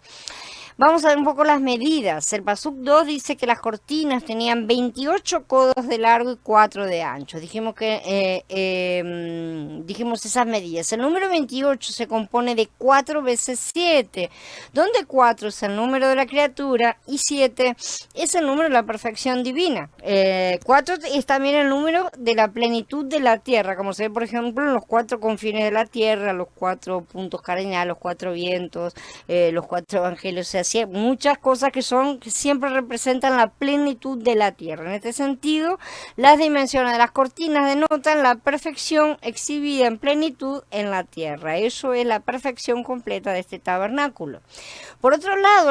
Vamos a ver un poco las medidas. El Pasuk 2 dice que las cortinas tenían 28 codos de largo y 4 de ancho. Dijimos esas medidas. El número 28 se compone de 4 veces 7, donde 4 es el número de la criatura y 7 es el número de la perfección divina. 4 es también el número de la plenitud de la tierra, como se ve, por ejemplo, en los 4 confines de la tierra, los 4 puntos cardinales, los 4 vientos, los 4 evangelios. O sea, muchas cosas que siempre representan la plenitud de la tierra. En este sentido, las dimensiones de las cortinas denotan la perfección exhibida en plenitud en la tierra. Eso es la perfección completa de este tabernáculo. Por otro lado,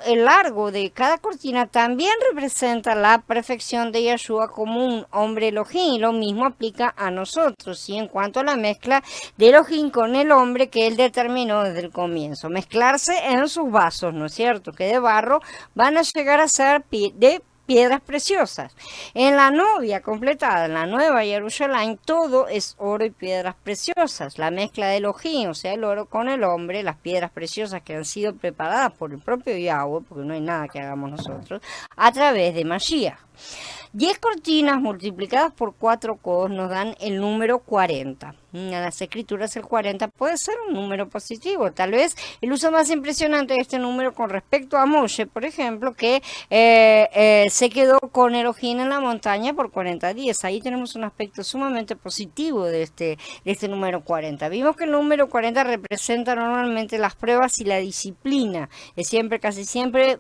el largo de cada cortina también representa la perfección de Yeshua como un hombre Elohim, y lo mismo aplica a nosotros, ¿sí? En cuanto a la mezcla de Elohim con el hombre que él determinó desde el comienzo, mezclarse en sus vasos, ¿no es cierto?, que de barro van a llegar a ser de piedras preciosas. En la novia completada, en la nueva Jerusalén, todo es oro y piedras preciosas. La mezcla de Elohim, o sea, el oro con el hombre, las piedras preciosas que han sido preparadas por el propio Yahweh, porque no hay nada que hagamos nosotros, a través de Mashiach. 10 cortinas multiplicadas por 4 codos nos dan el número 40. En las escrituras el 40 puede ser un número positivo. Tal vez el uso más impresionante de este número con respecto a Moshe, por ejemplo, que se quedó con Elohim en la montaña por 40 días. Ahí tenemos un aspecto sumamente positivo de este número 40. Vimos que el número 40 representa normalmente las pruebas y la disciplina. Es casi siempre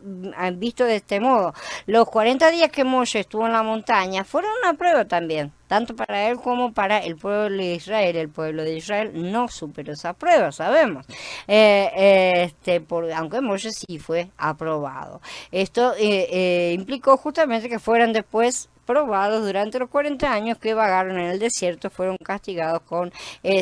visto de este modo. Los 40 días que Moshe estuvo en la montaña fueron una prueba también, tanto para él como para el pueblo de Israel. El pueblo de Israel no superó esa prueba, sabemos, aunque Moshe sí fue aprobado. Esto implicó justamente que fueran después probados durante los 40 años que vagaron en el desierto, fueron castigados con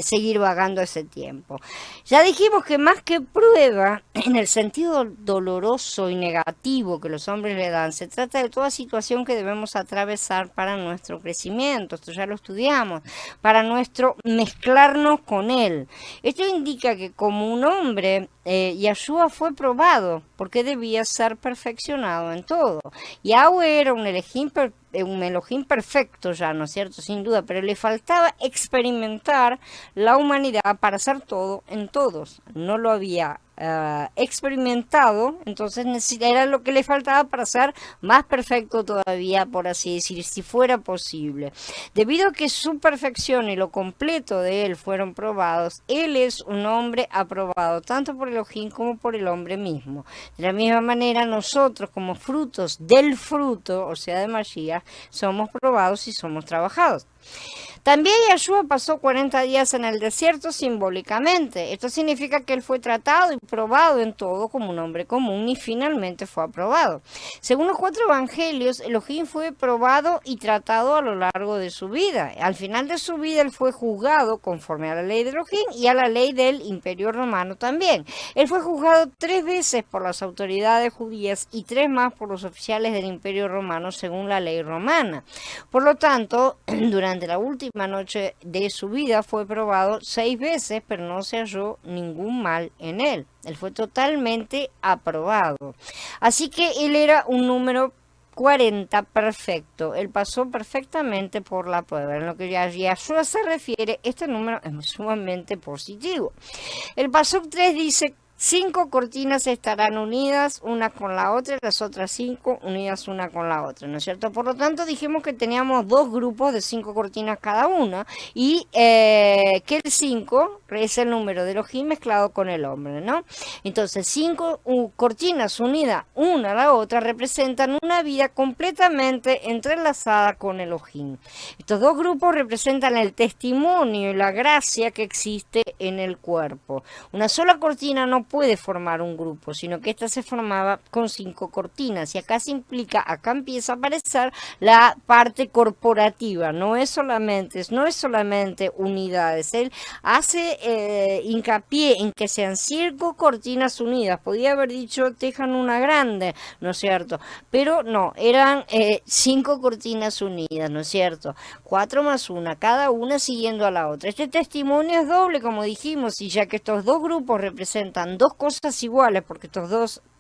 seguir vagando ese tiempo. Ya dijimos que más que prueba, en el sentido doloroso y negativo que los hombres le dan, se trata de toda situación que debemos atravesar para nuestro crecimiento. Esto ya lo estudiamos, para nuestro mezclarnos con él. Esto indica que como un hombre, Yeshua fue probado porque debía ser perfeccionado en todo. Yahweh era un Elohim perfecto ya, ¿no es cierto? Sin duda, pero le faltaba experimentar la humanidad para hacer todo en todos. No lo había experimentado, entonces era lo que le faltaba para ser más perfecto todavía, por así decir, si fuera posible. Debido a que su perfección y lo completo de él fueron probados, él es un hombre aprobado tanto por Elohim como por el hombre mismo. De la misma manera, nosotros como frutos del fruto, o sea de Mashiach, somos probados y somos trabajados. También Yeshua pasó 40 días en el desierto simbólicamente. Esto significa que él fue tratado y probado en todo como un hombre común y finalmente fue aprobado. Según los 4 evangelios, Elohim fue probado y tratado a lo largo de su vida. Al final de su vida él fue juzgado conforme a la ley de Elohim y a la ley del Imperio Romano también. Él fue juzgado 3 veces por las autoridades judías y 3 más por los oficiales del Imperio Romano según la ley romana. Por lo tanto, durante durante la última noche de su vida fue probado 6 veces, pero no se halló ningún mal en él. Él fue totalmente aprobado. Así que él era un número 40 perfecto. Él pasó perfectamente por la prueba. En lo que a Yahshua se refiere, este número es sumamente positivo. El Pasuk 3 dice: 5 cortinas estarán unidas una con la otra y las otras 5 unidas una con la otra, ¿no es cierto? Por lo tanto, dijimos que teníamos 2 grupos de 5 cortinas cada una y que el 5 es el número de Elohim mezclado con el hombre, ¿no? Entonces, 5 cortinas unidas una a la otra representan una vida completamente entrelazada con Elohim. Estos 2 grupos representan el testimonio y la gracia que existe en el cuerpo. Una sola cortina no puede formar un grupo, sino que esta se formaba con 5 cortinas. Y acá se implica, acá empieza a aparecer la parte corporativa. No es solamente unidades. Él hace hincapié en que sean 5 cortinas unidas. Podía haber dicho tejan una grande, ¿no es cierto? Pero no, eran 5 cortinas unidas, ¿no es cierto? 4 más 1, cada una siguiendo a la otra. Este testimonio es doble, como dijimos, y ya que estos 2 grupos representan 2 cosas iguales, porque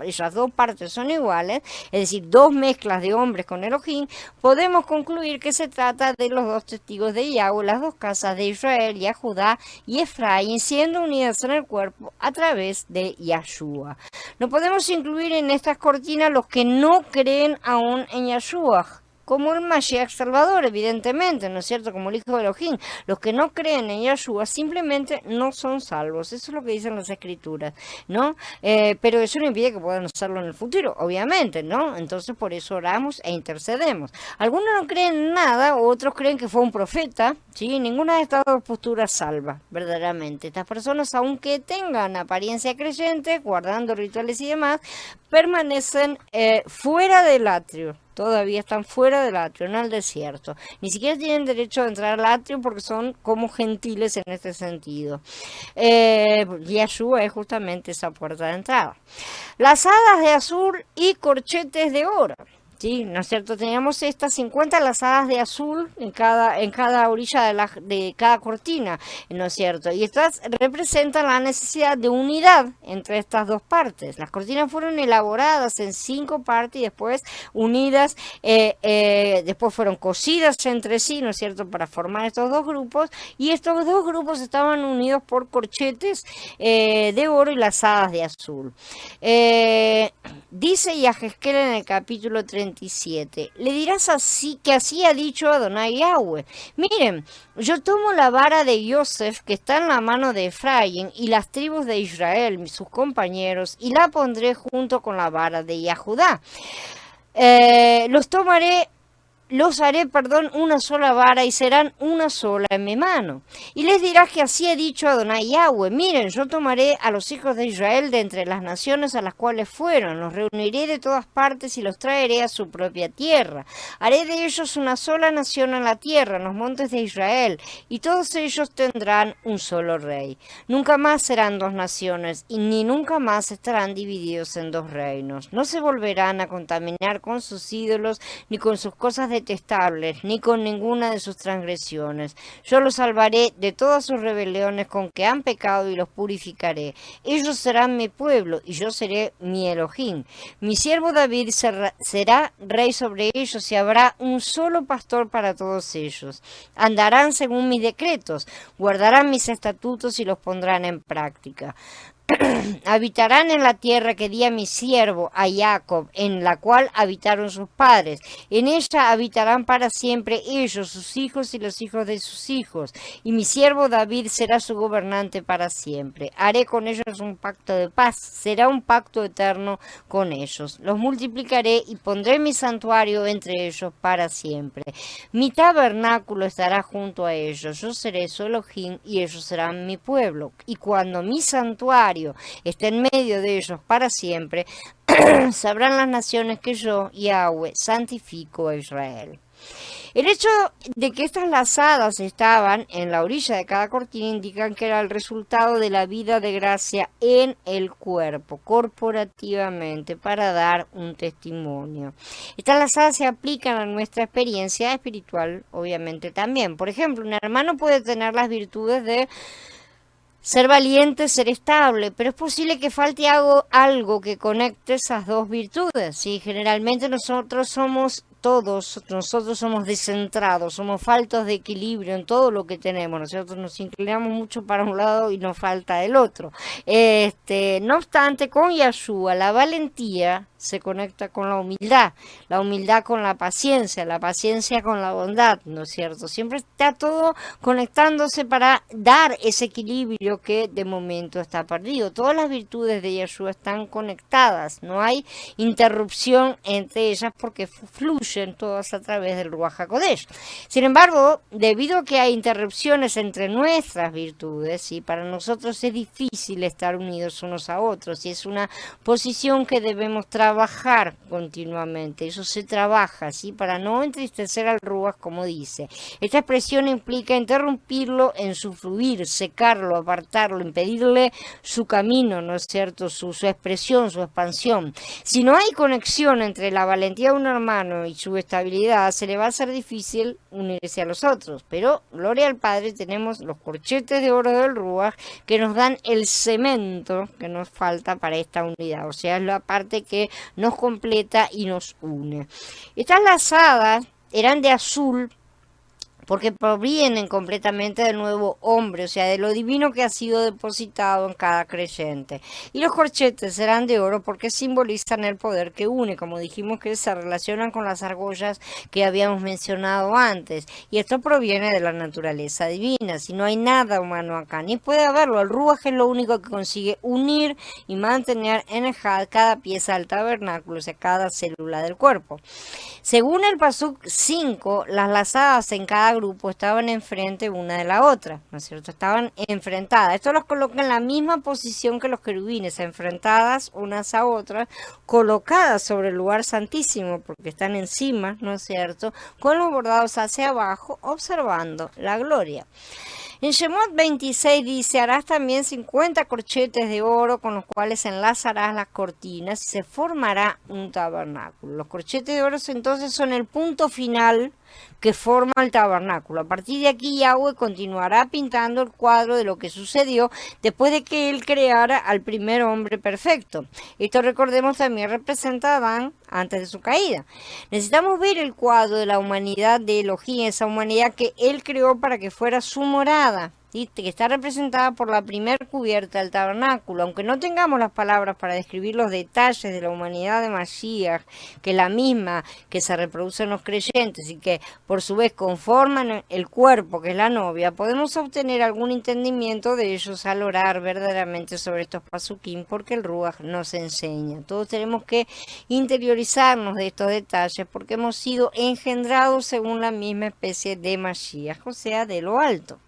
esas 2 partes son iguales, es decir, 2 mezclas de hombres con Elohim, podemos concluir que se trata de los 2 testigos de Yahweh, las 2 casas de Israel, Judá y Efraín, siendo unidas en el cuerpo a través de Yahshua. No podemos incluir en estas cortinas los que no creen aún en Yahshua, como el Mashiach Salvador, evidentemente, ¿no es cierto? Como el Hijo de Elohim. Los que no creen en Yahshua simplemente no son salvos. Eso es lo que dicen las Escrituras, ¿no? Pero eso no impide que puedan hacerlo en el futuro, obviamente, ¿no? Entonces por eso oramos e intercedemos. Algunos no creen en nada, otros creen que fue un profeta, ¿sí? Ninguna de estas 2 posturas salva, verdaderamente. Estas personas, aunque tengan apariencia creyente, guardando rituales y demás, permanecen fuera del atrio. Todavía están fuera del atrio, en el desierto. Ni siquiera tienen derecho a entrar al atrio porque son como gentiles en este sentido. Yahshua es justamente esa puerta de entrada. Las hadas de azul y corchetes de oro. Sí, ¿no es cierto? Teníamos estas 50 lazadas de azul en cada orilla de cada cortina, ¿no es cierto? Y estas representan la necesidad de unidad entre estas 2 partes. Las cortinas fueron elaboradas en 5 partes y después unidas, después fueron cosidas entre sí, ¿no es cierto?, para formar estos 2 grupos, y estos 2 grupos estaban unidos por corchetes de oro y lazadas de azul. Dice Yahezkel en el capítulo 37, le dirás así que así ha dicho Adonai Yahweh. Miren, yo tomo la vara de Yosef que está en la mano de Efraín y las tribus de Israel, sus compañeros, y la pondré junto con la vara de Yahudá. Los haré, una sola vara y serán una sola en mi mano. Y les dirás que así he dicho Adonai Yahweh, miren, yo tomaré a los hijos de Israel de entre las naciones a las cuales fueron, los reuniré de todas partes y los traeré a su propia tierra. Haré de ellos una sola nación en la tierra, en los montes de Israel, y todos ellos tendrán un solo rey. Nunca más serán 2 naciones, y ni nunca más estarán divididos en 2 reinos. No se volverán a contaminar con sus ídolos, ni con sus cosas detestables, ni con ninguna de sus transgresiones. Yo los salvaré de todas sus rebeliones con que han pecado y los purificaré. Ellos serán mi pueblo y yo seré mi Elohim. Mi siervo David será rey sobre ellos y habrá un solo pastor para todos ellos. Andarán según mis decretos, guardarán mis estatutos y los pondrán en práctica. Habitarán en la tierra que di a mi siervo, a Jacob, en la cual habitaron sus padres. En ella habitarán para siempre ellos, sus hijos y los hijos de sus hijos. Y mi siervo David será su gobernante para siempre. Haré con ellos un pacto de paz. Será un pacto eterno con ellos. Los multiplicaré y pondré mi santuario entre ellos para siempre. Mi tabernáculo estará junto a ellos. Yo seré su Elohim y ellos serán mi pueblo. Y cuando mi santuario esté en medio de ellos para siempre, sabrán las naciones que yo, Yahweh, santifico a Israel. El hecho de que estas lazadas estaban en la orilla de cada cortina indican que era el resultado de la vida de gracia en el cuerpo, corporativamente, para dar un testimonio. Estas lazadas se aplican a nuestra experiencia espiritual, obviamente también. Por ejemplo, un hermano puede tener las virtudes de ser valiente, ser estable, pero es posible que falte algo que conecte esas dos virtudes. ¿Sí? Generalmente nosotros somos descentrados, somos faltos de equilibrio en todo lo que tenemos. Nosotros nos inclinamos mucho para un lado y nos falta el otro. No obstante, con Yeshua, la valentía se conecta con la humildad con la paciencia con la bondad, ¿no es cierto? Siempre está todo conectándose para dar ese equilibrio que de momento está perdido. Todas las virtudes de Yeshua están conectadas, no hay interrupción entre ellas porque fluyen todas a través del Ruach HaKodesh. Sin embargo, debido a que hay interrupciones entre nuestras virtudes, ¿sí? Para nosotros es difícil estar unidos unos a otros y es una posición que debemos trabajar continuamente. Eso se trabaja, ¿sí? Para no entristecer al Ruach, como dice. Esta expresión implica interrumpirlo en su fluir, secarlo, apartarlo, impedirle su camino, ¿no es cierto? Su expresión, su expansión. Si no hay conexión entre la valentía de un hermano y su estabilidad, se le va a hacer difícil unirse a los otros. Pero, gloria al Padre, tenemos los corchetes de oro del Ruach que nos dan el cemento que nos falta para esta unidad. O sea, es la parte que nos completa y nos une. Estas lazadas eran de azul porque provienen completamente del nuevo hombre, o sea, de lo divino que ha sido depositado en cada creyente. Y los corchetes serán de oro porque simbolizan el poder que une, como dijimos que se relacionan con las argollas que habíamos mencionado antes. Y esto proviene de la naturaleza divina, si no hay nada humano acá, ni puede haberlo. El Ruach es lo único que consigue unir y mantener en Ejad cada pieza del tabernáculo, o sea, cada célula del cuerpo. Según el Pasuk 5, las lazadas en cada grupo estaban enfrente una de la otra, ¿no es cierto? Estaban enfrentadas. Esto los coloca en la misma posición que los querubines, enfrentadas unas a otras, colocadas sobre el lugar santísimo, porque están encima, ¿no es cierto? Con los bordados hacia abajo, observando la gloria. En Shemot 26 dice, harás también 50 corchetes de oro con los cuales enlazarás las cortinas y se formará un tabernáculo. Los corchetes de oro entonces son el punto final que forma el tabernáculo. A partir de aquí Yahweh continuará pintando el cuadro de lo que sucedió después de que él creara al primer hombre perfecto. Esto, recordemos, también representa a Adán antes de su caída. Necesitamos ver el cuadro de la humanidad de Elohim, esa humanidad que él creó para que fuera su morada, ¿sí? Que está representada por la primer cubierta del tabernáculo. Aunque no tengamos las palabras para describir los detalles de la humanidad de Mashiach, que es la misma que se reproduce en los creyentes y que por su vez conforman el cuerpo, que es la novia, podemos obtener algún entendimiento de ellos al orar verdaderamente sobre estos pasukim, porque el Ruach nos enseña. Todos tenemos que interiorizarnos de estos detalles porque hemos sido engendrados según la misma especie de Mashiach, o sea, de lo alto.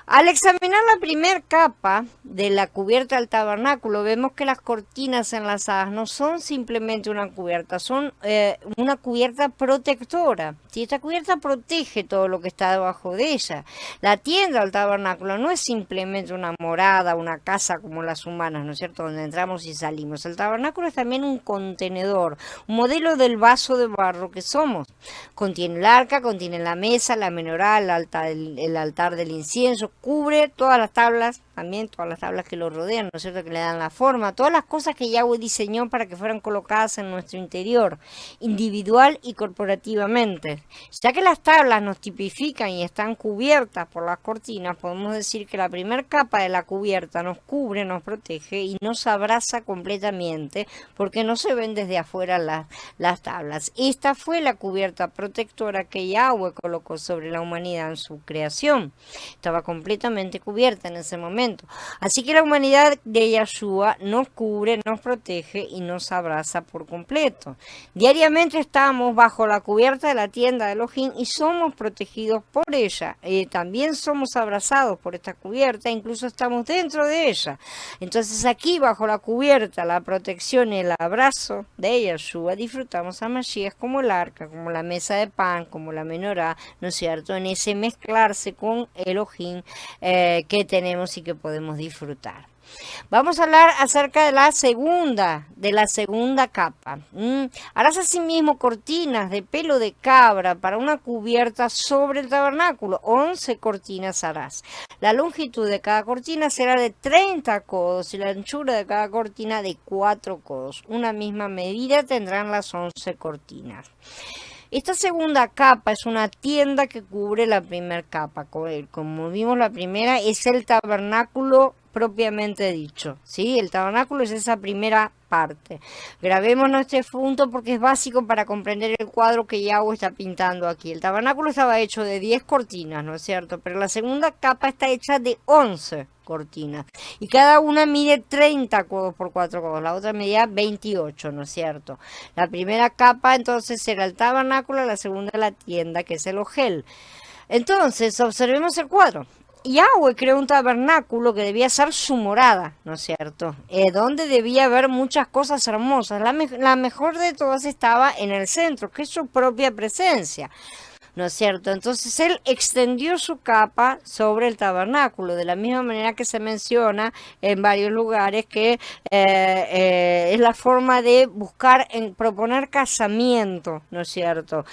Al examinar la primera capa de la cubierta del tabernáculo, vemos que las cortinas enlazadas no son simplemente una cubierta, son una cubierta protectora. ¿Sí? Esta cubierta protege todo lo que está debajo de ella. La tienda del tabernáculo no es simplemente una morada, una casa como las humanas, ¿no es cierto?, donde entramos y salimos. El tabernáculo es también un contenedor, un modelo del vaso de barro que somos. Contiene el arca, contiene la mesa, la menorá, el altar del incienso, cubre todas las tablas, también todas las tablas que lo rodean, ¿no es cierto?, que le dan la forma, todas las cosas que Yahweh diseñó para que fueran colocadas en nuestro interior, individual y corporativamente. Ya que las tablas nos tipifican y están cubiertas por las cortinas, podemos decir que la primera capa de la cubierta nos cubre, nos protege y nos abraza completamente, porque no se ven desde afuera las tablas. Esta fue la cubierta protectora que Yahweh colocó sobre la humanidad en su creación. Estaba completamente cubierta en ese momento. Testamento. Así que la humanidad de Yahshua nos cubre, nos protege y nos abraza por completo. Diariamente estamos bajo la cubierta de la tienda de Elohim y somos protegidos por ella. También somos abrazados por esta cubierta, incluso estamos dentro de ella. Entonces aquí bajo la cubierta, la protección y el abrazo de Yahshua, disfrutamos a Mashiach como el arca, como la mesa de pan, como la menorá, ¿no es cierto? En ese mezclarse con Elohim que tenemos y que podemos disfrutar. Vamos a hablar acerca de la segunda capa. Harás asimismo cortinas de pelo de cabra para una cubierta sobre el tabernáculo. 11 cortinas harás. La longitud de cada cortina será de 30 codos y la anchura de cada cortina de 4 codos. Una misma medida tendrán las 11 cortinas. Esta segunda capa es una tienda que cubre la primera capa. Como vimos, la primera es el tabernáculo propiamente dicho, ¿sí? El tabernáculo es esa primera parte. Grabémonos este punto porque es básico para comprender el cuadro que Yahweh está pintando aquí. El tabernáculo estaba hecho de 10 cortinas, ¿no es cierto? Pero la segunda capa está hecha de 11 cortinas y cada una mide 30 codos por 4 codos, la otra medía 28, ¿no es cierto? La primera capa entonces era el tabernáculo, la segunda la tienda, que es el ojel. Entonces observemos el cuadro. Yahweh creó un tabernáculo que debía ser su morada, ¿no es cierto? Donde debía haber muchas cosas hermosas. La mejor de todas estaba en el centro, que es su propia presencia, ¿no es cierto? Entonces él extendió su capa sobre el tabernáculo, de la misma manera que se menciona en varios lugares que es la forma de buscar, proponer casamiento, ¿no es cierto?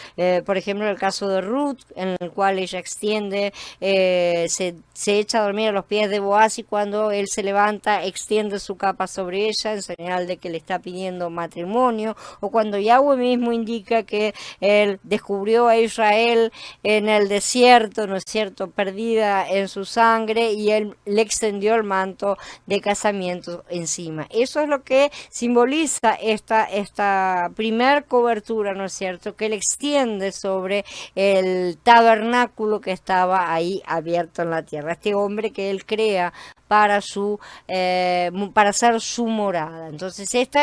Por ejemplo, el caso de Ruth, en el cual ella extiende, se echa a dormir a los pies de Boaz y cuando él se levanta extiende su capa sobre ella en señal de que le está pidiendo matrimonio, o cuando Yahweh mismo indica que él descubrió a Israel en el desierto, ¿no es cierto?, perdida en su sangre, y él le extendió el manto de casamiento encima. Eso es lo que simboliza esta primer cobertura, ¿no es cierto?, que él extiende sobre el tabernáculo que estaba ahí abierto en la tierra. Este hombre que él crea para ser su morada. Entonces esto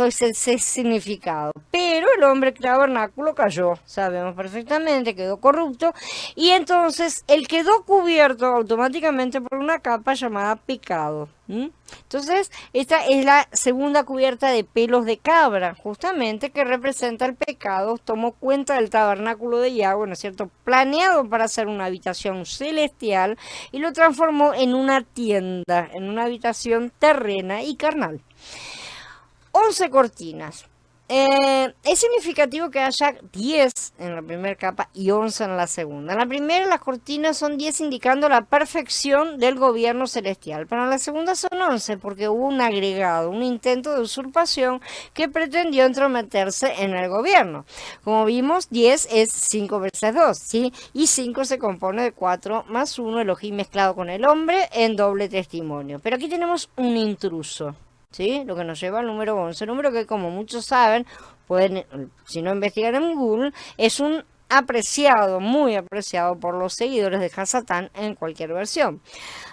es el significado. Pero el hombre tabernáculo cayó, sabemos perfectamente, quedó corrupto, y entonces él quedó cubierto automáticamente por una capa llamada pecado. Entonces esta es la segunda cubierta de pelos de cabra, justamente, que representa el pecado. Tomó cuenta del tabernáculo de Yahweh, ¿no es cierto?, planeado para ser una habitación celestial, y lo transformó en una tienda, en una habitación terrena y carnal. 11 cortinas. Es significativo que haya 10 en la primera capa y 11 en la segunda. En la primera las cortinas son 10 indicando la perfección del gobierno celestial, pero en la segunda son 11 porque hubo un agregado, un intento de usurpación que pretendió entrometerse en el gobierno. Como vimos, 10 es 5 veces 2, ¿sí? Y 5 se compone de 4 más 1, Elohim mezclado con el hombre en doble testimonio. Pero aquí tenemos un intruso, ¿sí? Lo que nos lleva al número 11, número que, como muchos saben, pueden, si no investigan en Google, es un apreciado, muy apreciado por los seguidores de Hasatán en cualquier versión.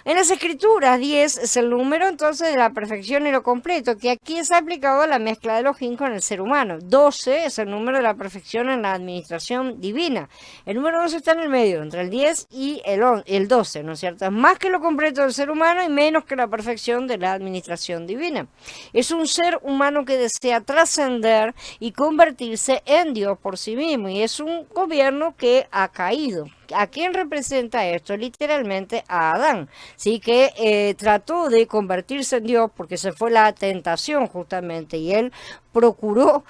En las escrituras, 10 es el número entonces de la perfección y lo completo, que aquí es aplicado a la mezcla de Elohim con el ser humano. 12 es el número de la perfección en la administración divina. El número 11 está en el medio, entre el 10 y el 12, ¿no es cierto? Es más que lo completo del ser humano y menos que la perfección de la administración divina. Es un ser humano que desea trascender y convertirse en Dios por sí mismo, y es un gobierno que ha caído. ¿A quién representa esto? Literalmente a Adán, ¿sí? Que trató de convertirse en Dios porque se fue la tentación justamente, y él procuró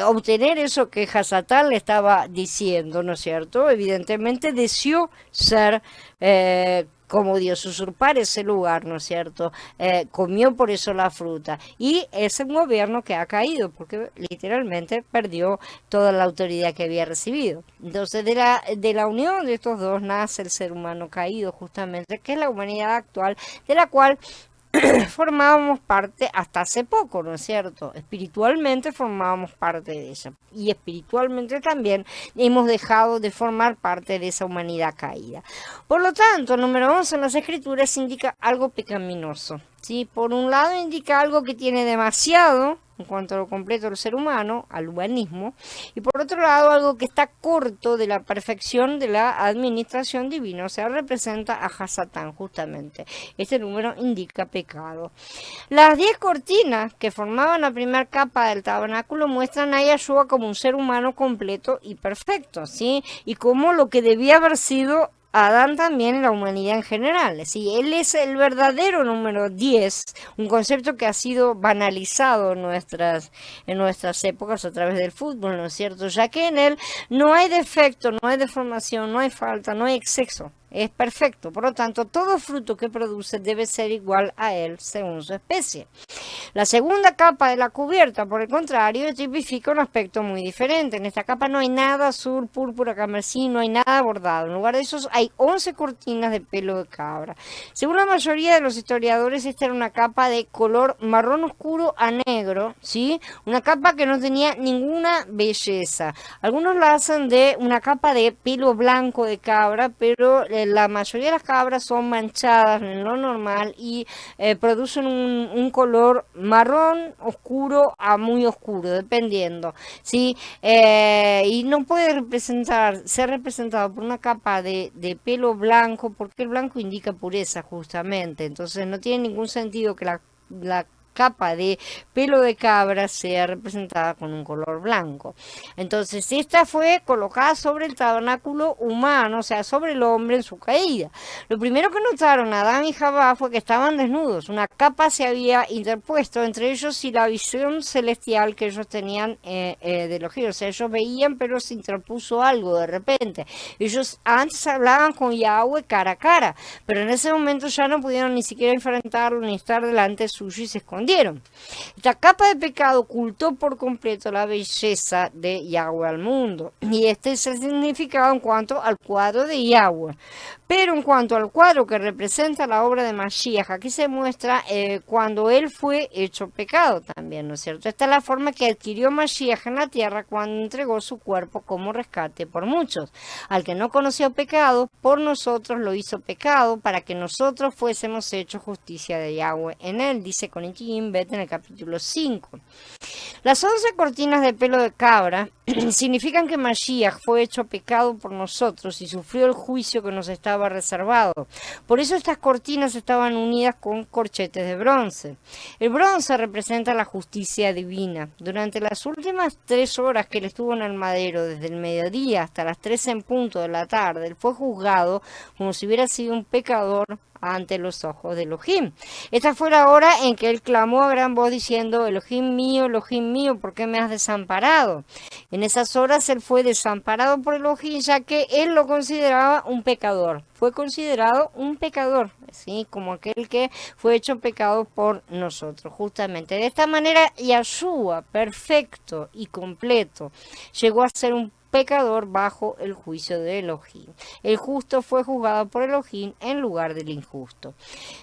obtener eso que Hasatán le estaba diciendo, ¿no es cierto? Evidentemente deseó ser como Dios, usurpar ese lugar, ¿no es cierto? Comió por eso la fruta, y es un gobierno que ha caído porque literalmente perdió toda la autoridad que había recibido. Entonces de la unión de estos dos nace el ser humano caído, justamente, que es la humanidad actual, de la cual formábamos parte hasta hace poco, ¿no es cierto? Espiritualmente formábamos parte de ella. Y espiritualmente también hemos dejado de formar parte de esa humanidad caída. Por lo tanto, el número 11 en las escrituras indica algo pecaminoso, ¿sí? Por un lado indica algo que tiene demasiado en cuanto a lo completo del ser humano, al humanismo, y por otro lado algo que está corto de la perfección de la administración divina, o sea, representa a Hasatán justamente. Este número indica pecado. Las 10 cortinas que formaban la primera capa del tabernáculo muestran a Yahshua como un ser humano completo y perfecto, ¿sí? Y como lo que debía haber sido Adán también en la humanidad en general. ¿Sí? Él es el verdadero número 10, un concepto que ha sido banalizado en nuestras épocas a través del fútbol, ¿no es cierto? Ya que en él no hay defecto, no hay deformación, no hay falta, no hay exceso. Es perfecto, por lo tanto, todo fruto que produce debe ser igual a él según su especie. La segunda capa de la cubierta, por el contrario, tipifica un aspecto muy diferente. En esta capa no hay nada azul, púrpura, carmesí, no hay nada bordado. En lugar de eso hay 11 cortinas de pelo de cabra. Según la mayoría de los historiadores, esta era una capa de color marrón oscuro a negro, ¿sí? Una capa que no tenía ninguna belleza. Algunos la hacen de una capa de pelo blanco de cabra, pero la mayoría de las cabras son manchadas en lo normal y producen un color marrón oscuro a muy oscuro, dependiendo, ¿sí? Y no puede ser representado por una capa de pelo blanco, porque el blanco indica pureza justamente, entonces no tiene ningún sentido que la capa de pelo de cabra sea representada con un color blanco. Entonces esta fue colocada sobre el tabernáculo humano, o sea, sobre el hombre en su caída. Lo primero que notaron Adán y Jabá fue que estaban desnudos. Una capa se había interpuesto entre ellos y la visión celestial que ellos tenían de Elohim. O sea, ellos veían, pero se interpuso algo de repente. Ellos antes hablaban con Yahweh cara a cara, pero en ese momento ya no pudieron ni siquiera enfrentarlo ni estar delante suyo y se escondieron. Esta capa de pecado ocultó por completo la belleza de Yahweh al mundo. Y este es el significado en cuanto al cuadro de Yahweh. Pero en cuanto al cuadro que representa la obra de Mashiach, aquí se muestra cuando él fue hecho pecado también, ¿no es cierto? Esta es la forma que adquirió Mashiach en la tierra cuando entregó su cuerpo como rescate por muchos. Al que no conoció pecado, por nosotros lo hizo pecado, para que nosotros fuésemos hechos justicia de Yahweh en él, dice Korintim Bet en el capítulo 5. Las 11 cortinas de pelo de cabra significan que Mashiach fue hecho pecado por nosotros y sufrió el juicio que nos estaba reservado. Por eso estas cortinas estaban unidas con corchetes de bronce. El bronce representa la justicia divina. Durante las últimas 3 horas que él estuvo en el madero, desde el mediodía hasta las 3 en punto de la tarde, él fue juzgado como si hubiera sido un pecador ante los ojos de Elohim. Esta fue la hora en que él clamó a gran voz diciendo: Elohim mío, ¿por qué me has desamparado? En esas horas él fue desamparado por Elohim, ya que él lo consideraba un pecador. Fue considerado un pecador, ¿sí? Como aquel que fue hecho pecado por nosotros. Justamente de esta manera, Yahshua, perfecto y completo, llegó a ser un pecador bajo el juicio de Elohim. El justo fue juzgado por Elohim en lugar del injusto.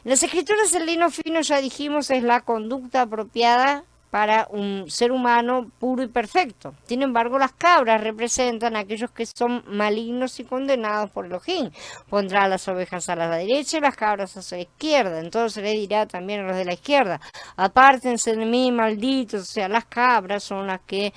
En las escrituras, el lino fino, ya dijimos, es la conducta apropiada para un ser humano puro y perfecto. Sin embargo, las cabras representan a aquellos que son malignos y condenados por Elohim. Pondrá a las ovejas a la derecha y las cabras a la izquierda. Entonces le dirá también a los de la izquierda: apártense de mí, malditos. O sea, las cabras son las que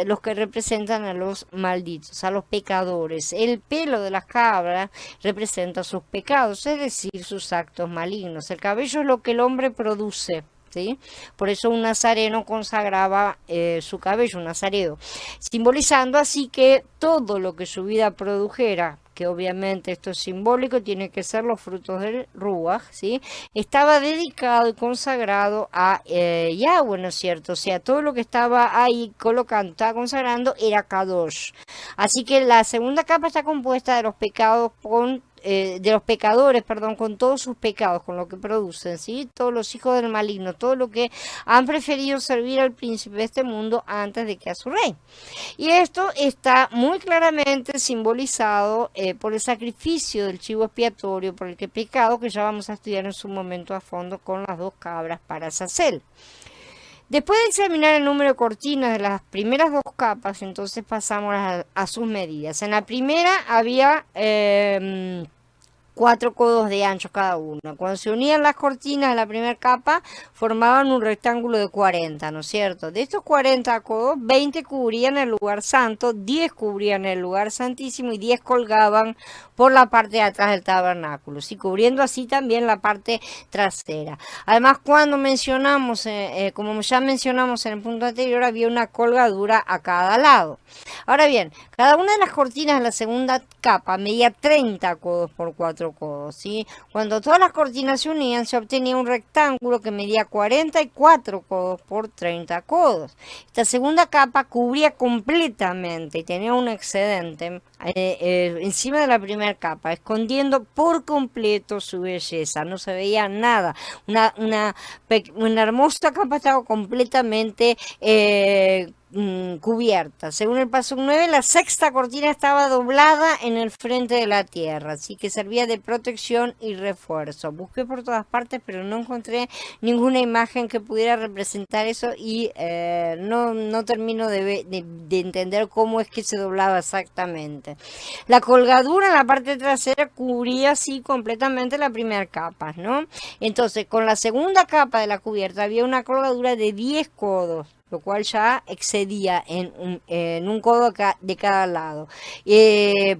los que representan a los malditos, a los pecadores. El pelo de las cabras representa sus pecados, es decir, sus actos malignos. El cabello es lo que el hombre produce, ¿sí? Por eso un nazareno consagraba su cabello, un nazareo, simbolizando así que todo lo que su vida produjera, que obviamente esto es simbólico, tiene que ser los frutos del Ruach, ¿sí? Estaba dedicado y consagrado a Yahweh, ¿no es cierto? O sea, todo lo que estaba ahí colocando, estaba consagrando, era Kadosh. Así que la segunda capa está compuesta de los pecados con de los pecadores, perdón, con todos sus pecados, con lo que producen, ¿sí? Todos los hijos del maligno, todo lo que han preferido servir al príncipe de este mundo antes de que a su rey. Y esto está muy claramente simbolizado por el sacrificio del chivo expiatorio por el que pecado, que ya vamos a estudiar en su momento a fondo con las 2 cabras para Azazel. Después de examinar el número de cortinas de las primeras 2 capas, entonces pasamos a sus medidas. En la primera había 4 codos de ancho cada una. Cuando se unían las cortinas de la primera capa, formaban un rectángulo de 40, ¿no es cierto? De estos 40 codos, 20 cubrían el lugar santo, 10 cubrían el lugar santísimo y 10 colgaban por la parte de atrás del tabernáculo, ¿sí? Cubriendo así también la parte trasera. Además, cuando mencionamos, como ya mencionamos en el punto anterior, había una colgadura a cada lado. Ahora bien, cada una de las cortinas de la segunda capa medía 30 codos por 4 codos, ¿sí? Cuando todas las cortinas se unían, se obtenía un rectángulo que medía 44 codos por 30 codos. Esta segunda capa cubría completamente y tenía un excedente encima de la primera capa, escondiendo por completo su belleza. No se veía nada. Una hermosa capa estaba completamente cubierta. Según el paso 9, la sexta cortina estaba doblada en el frente de la tierra, así que servía de protección y refuerzo. Busqué por todas partes, pero no encontré ninguna imagen que pudiera representar eso y no termino de entender cómo es que se doblaba exactamente. La colgadura en la parte trasera cubría así completamente la primera capa, ¿no? Entonces, con la segunda capa de la cubierta había una colgadura de 10 codos, lo cual ya excedía en un codo de cada lado,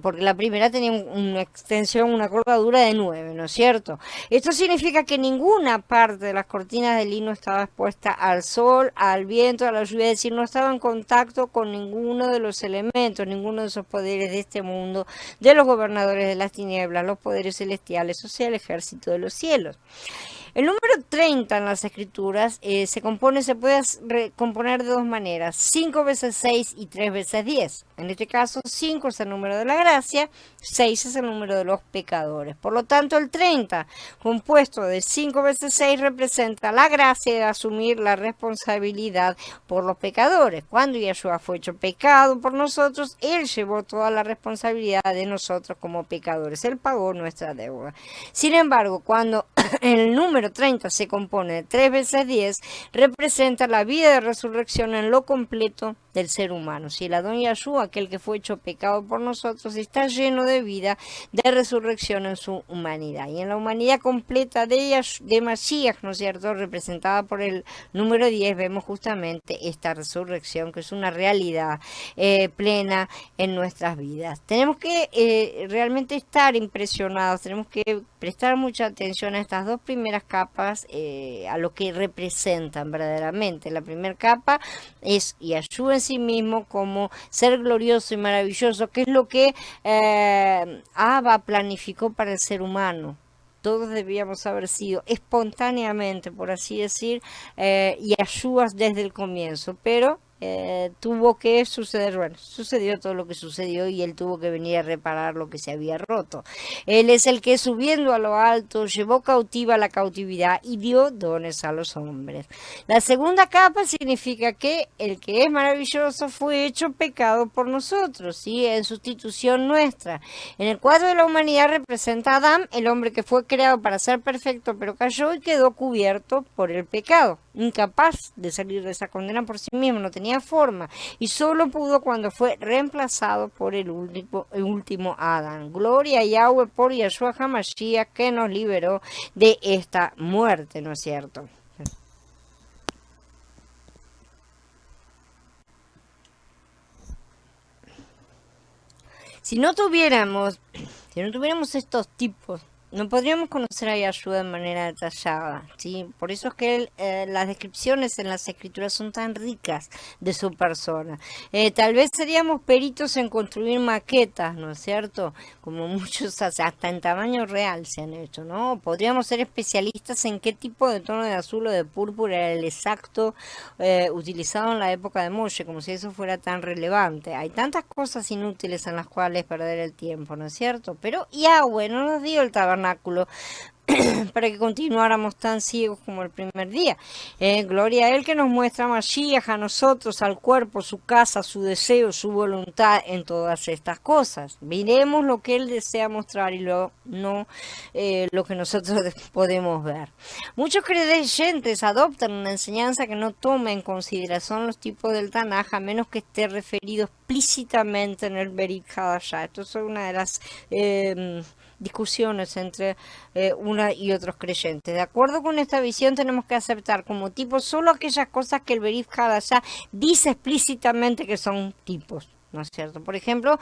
porque la primera tenía una extensión, una colgadura de 9, ¿no es cierto? Esto significa que ninguna parte de las cortinas de lino estaba expuesta al sol, al viento, a la lluvia, es decir, no estaba en contacto con ninguno de los elementos, ninguno de esos poderes de este mundo, de los gobernadores de las tinieblas, los poderes celestiales, o sea, el ejército de los cielos. El número 30 en las escrituras se puede componer de 2 maneras, 5 veces 6 y 3 veces 10. En este caso, 5 es el número de la gracia, 6 es el número de los pecadores. Por lo tanto, el 30, compuesto de 5 veces 6, representa la gracia de asumir la responsabilidad por los pecadores. Cuando Yeshua fue hecho pecado por nosotros, Él llevó toda la responsabilidad de nosotros como pecadores. Él pagó nuestra deuda. Sin embargo, cuando el número 30 se compone de 3 veces 10, representa la vida de resurrección en lo completo del ser humano. Si el Adón Yeshua, aquel que fue hecho pecado por nosotros, está lleno de vida, de resurrección en su humanidad. Y en la humanidad completa de Mashiach, ¿no es cierto?, representada por el número 10, vemos justamente esta resurrección, que es una realidad plena en nuestras vidas. Tenemos que realmente estar impresionados, tenemos que prestar mucha atención a estas 2 primeras capas, a lo que representan verdaderamente. La primera capa es Yeshua en sí mismo como ser glorioso y maravilloso, que es lo que Abba planificó para el ser humano. Todos debíamos haber sido espontáneamente, por así decir, Yeshua desde el comienzo, pero tuvo que suceder, bueno, sucedió todo lo que sucedió y Él tuvo que venir a reparar lo que se había roto. Él es el que, subiendo a lo alto, llevó cautiva la cautividad y dio dones a los hombres. La segunda capa significa que el que es maravilloso fue hecho pecado por nosotros, ¿sí?, en sustitución nuestra. En el cuadro de la humanidad representa a Adán, el hombre que fue creado para ser perfecto pero cayó y quedó cubierto por el pecado, incapaz de salir de esa condena por sí mismo, no tenía forma, y solo pudo cuando fue reemplazado por el último Adán. Gloria a Yahweh por Yeshua HaMashiach, que nos liberó de esta muerte, ¿no es cierto? Si no tuviéramos estos tipos no podríamos conocer a Yahshua de manera detallada, ¿sí? Por eso es que las descripciones en las escrituras son tan ricas de su persona. Tal vez seríamos peritos en construir maquetas, ¿no es cierto? Como muchos hasta en tamaño real se han hecho, ¿no? Podríamos ser especialistas en qué tipo de tono de azul o de púrpura era el exacto utilizado en la época de Moshe, como si eso fuera tan relevante. Hay tantas cosas inútiles en las cuales perder el tiempo, ¿no es cierto? Pero Yahweh no nos dio el tabernáculo para que continuáramos tan ciegos como el primer día. Gloria a Él que nos muestra a Mashiach, a nosotros, al cuerpo, su casa, su deseo, su voluntad en todas estas cosas. Miremos lo que Él desea mostrar y no lo que nosotros podemos ver. Muchos creyentes adoptan una enseñanza que no toma en consideración los tipos del Tanaj, a menos que esté referido explícitamente en el Berit Hadashah. Esto es una de las discusiones entre una y otros creyentes. De acuerdo con esta visión, tenemos que aceptar como tipos solo aquellas cosas que el Berit Hadashah dice explícitamente que son tipos, ¿no es cierto? Por ejemplo,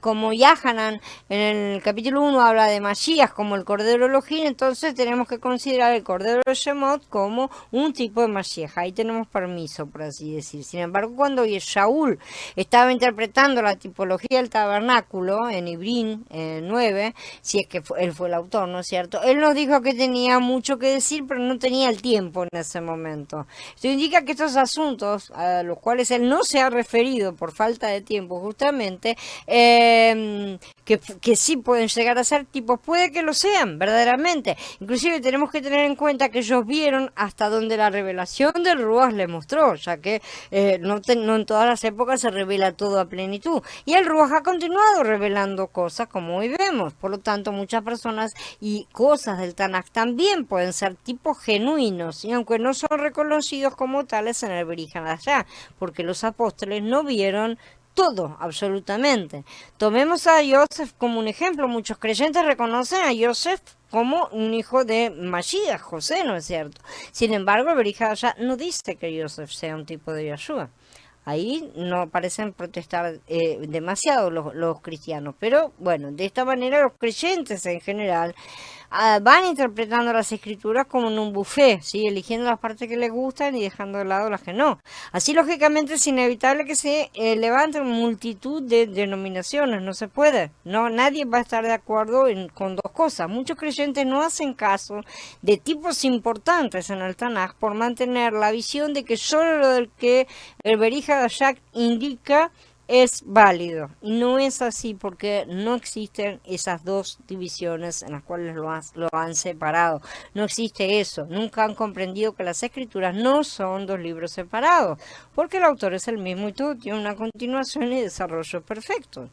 como Yahanan en el capítulo 1 habla de Mashiach como el Cordero Elohim, entonces tenemos que considerar el Cordero Shemot como un tipo de Mashiach. Ahí tenemos permiso, por así decir. Sin embargo, cuando Shaul estaba interpretando la tipología del tabernáculo en Ibrín 9, si es que él fue el autor, ¿no es cierto? Él nos dijo que tenía mucho que decir, pero no tenía el tiempo en ese momento. Esto indica que estos asuntos a los cuales él no se ha referido por falta de tiempo, justamente, que sí pueden llegar a ser tipos, puede que lo sean, verdaderamente. Inclusive tenemos que tener en cuenta que ellos vieron hasta donde la revelación del Ruach les mostró, ya que no en todas las épocas se revela todo a plenitud. Y el Ruach ha continuado revelando cosas, como hoy vemos. Por lo tanto, muchas personas y cosas del Tanaj también pueden ser tipos genuinos, y aunque no son reconocidos como tales en el Berit Hadashah, porque los apóstoles no vieron todo, absolutamente. Tomemos a Joseph como un ejemplo. Muchos creyentes reconocen a Joseph como un hijo de Mashiach, José, ¿no es cierto? Sin embargo, el Berit Hadashah no dice que Joseph sea un tipo de Yahshua. Ahí no parecen protestar demasiado los cristianos. Pero bueno, de esta manera los creyentes en general van interpretando las escrituras como en un buffet, ¿sí? Eligiendo las partes que les gustan y dejando de lado las que no. Así, lógicamente, es inevitable que se levanten multitud de denominaciones. No se puede. No, nadie va a estar de acuerdo con dos cosas. Muchos creyentes no hacen caso de tipos importantes en el Tanaj por mantener la visión de que solo lo del que el Berit Hadashah indica es válido. Y no es así, porque no existen esas dos divisiones en las cuales lo han separado. No existe eso. Nunca han comprendido que las escrituras no son dos libros separados, porque el autor es el mismo y todo tiene una continuación y desarrollo perfecto.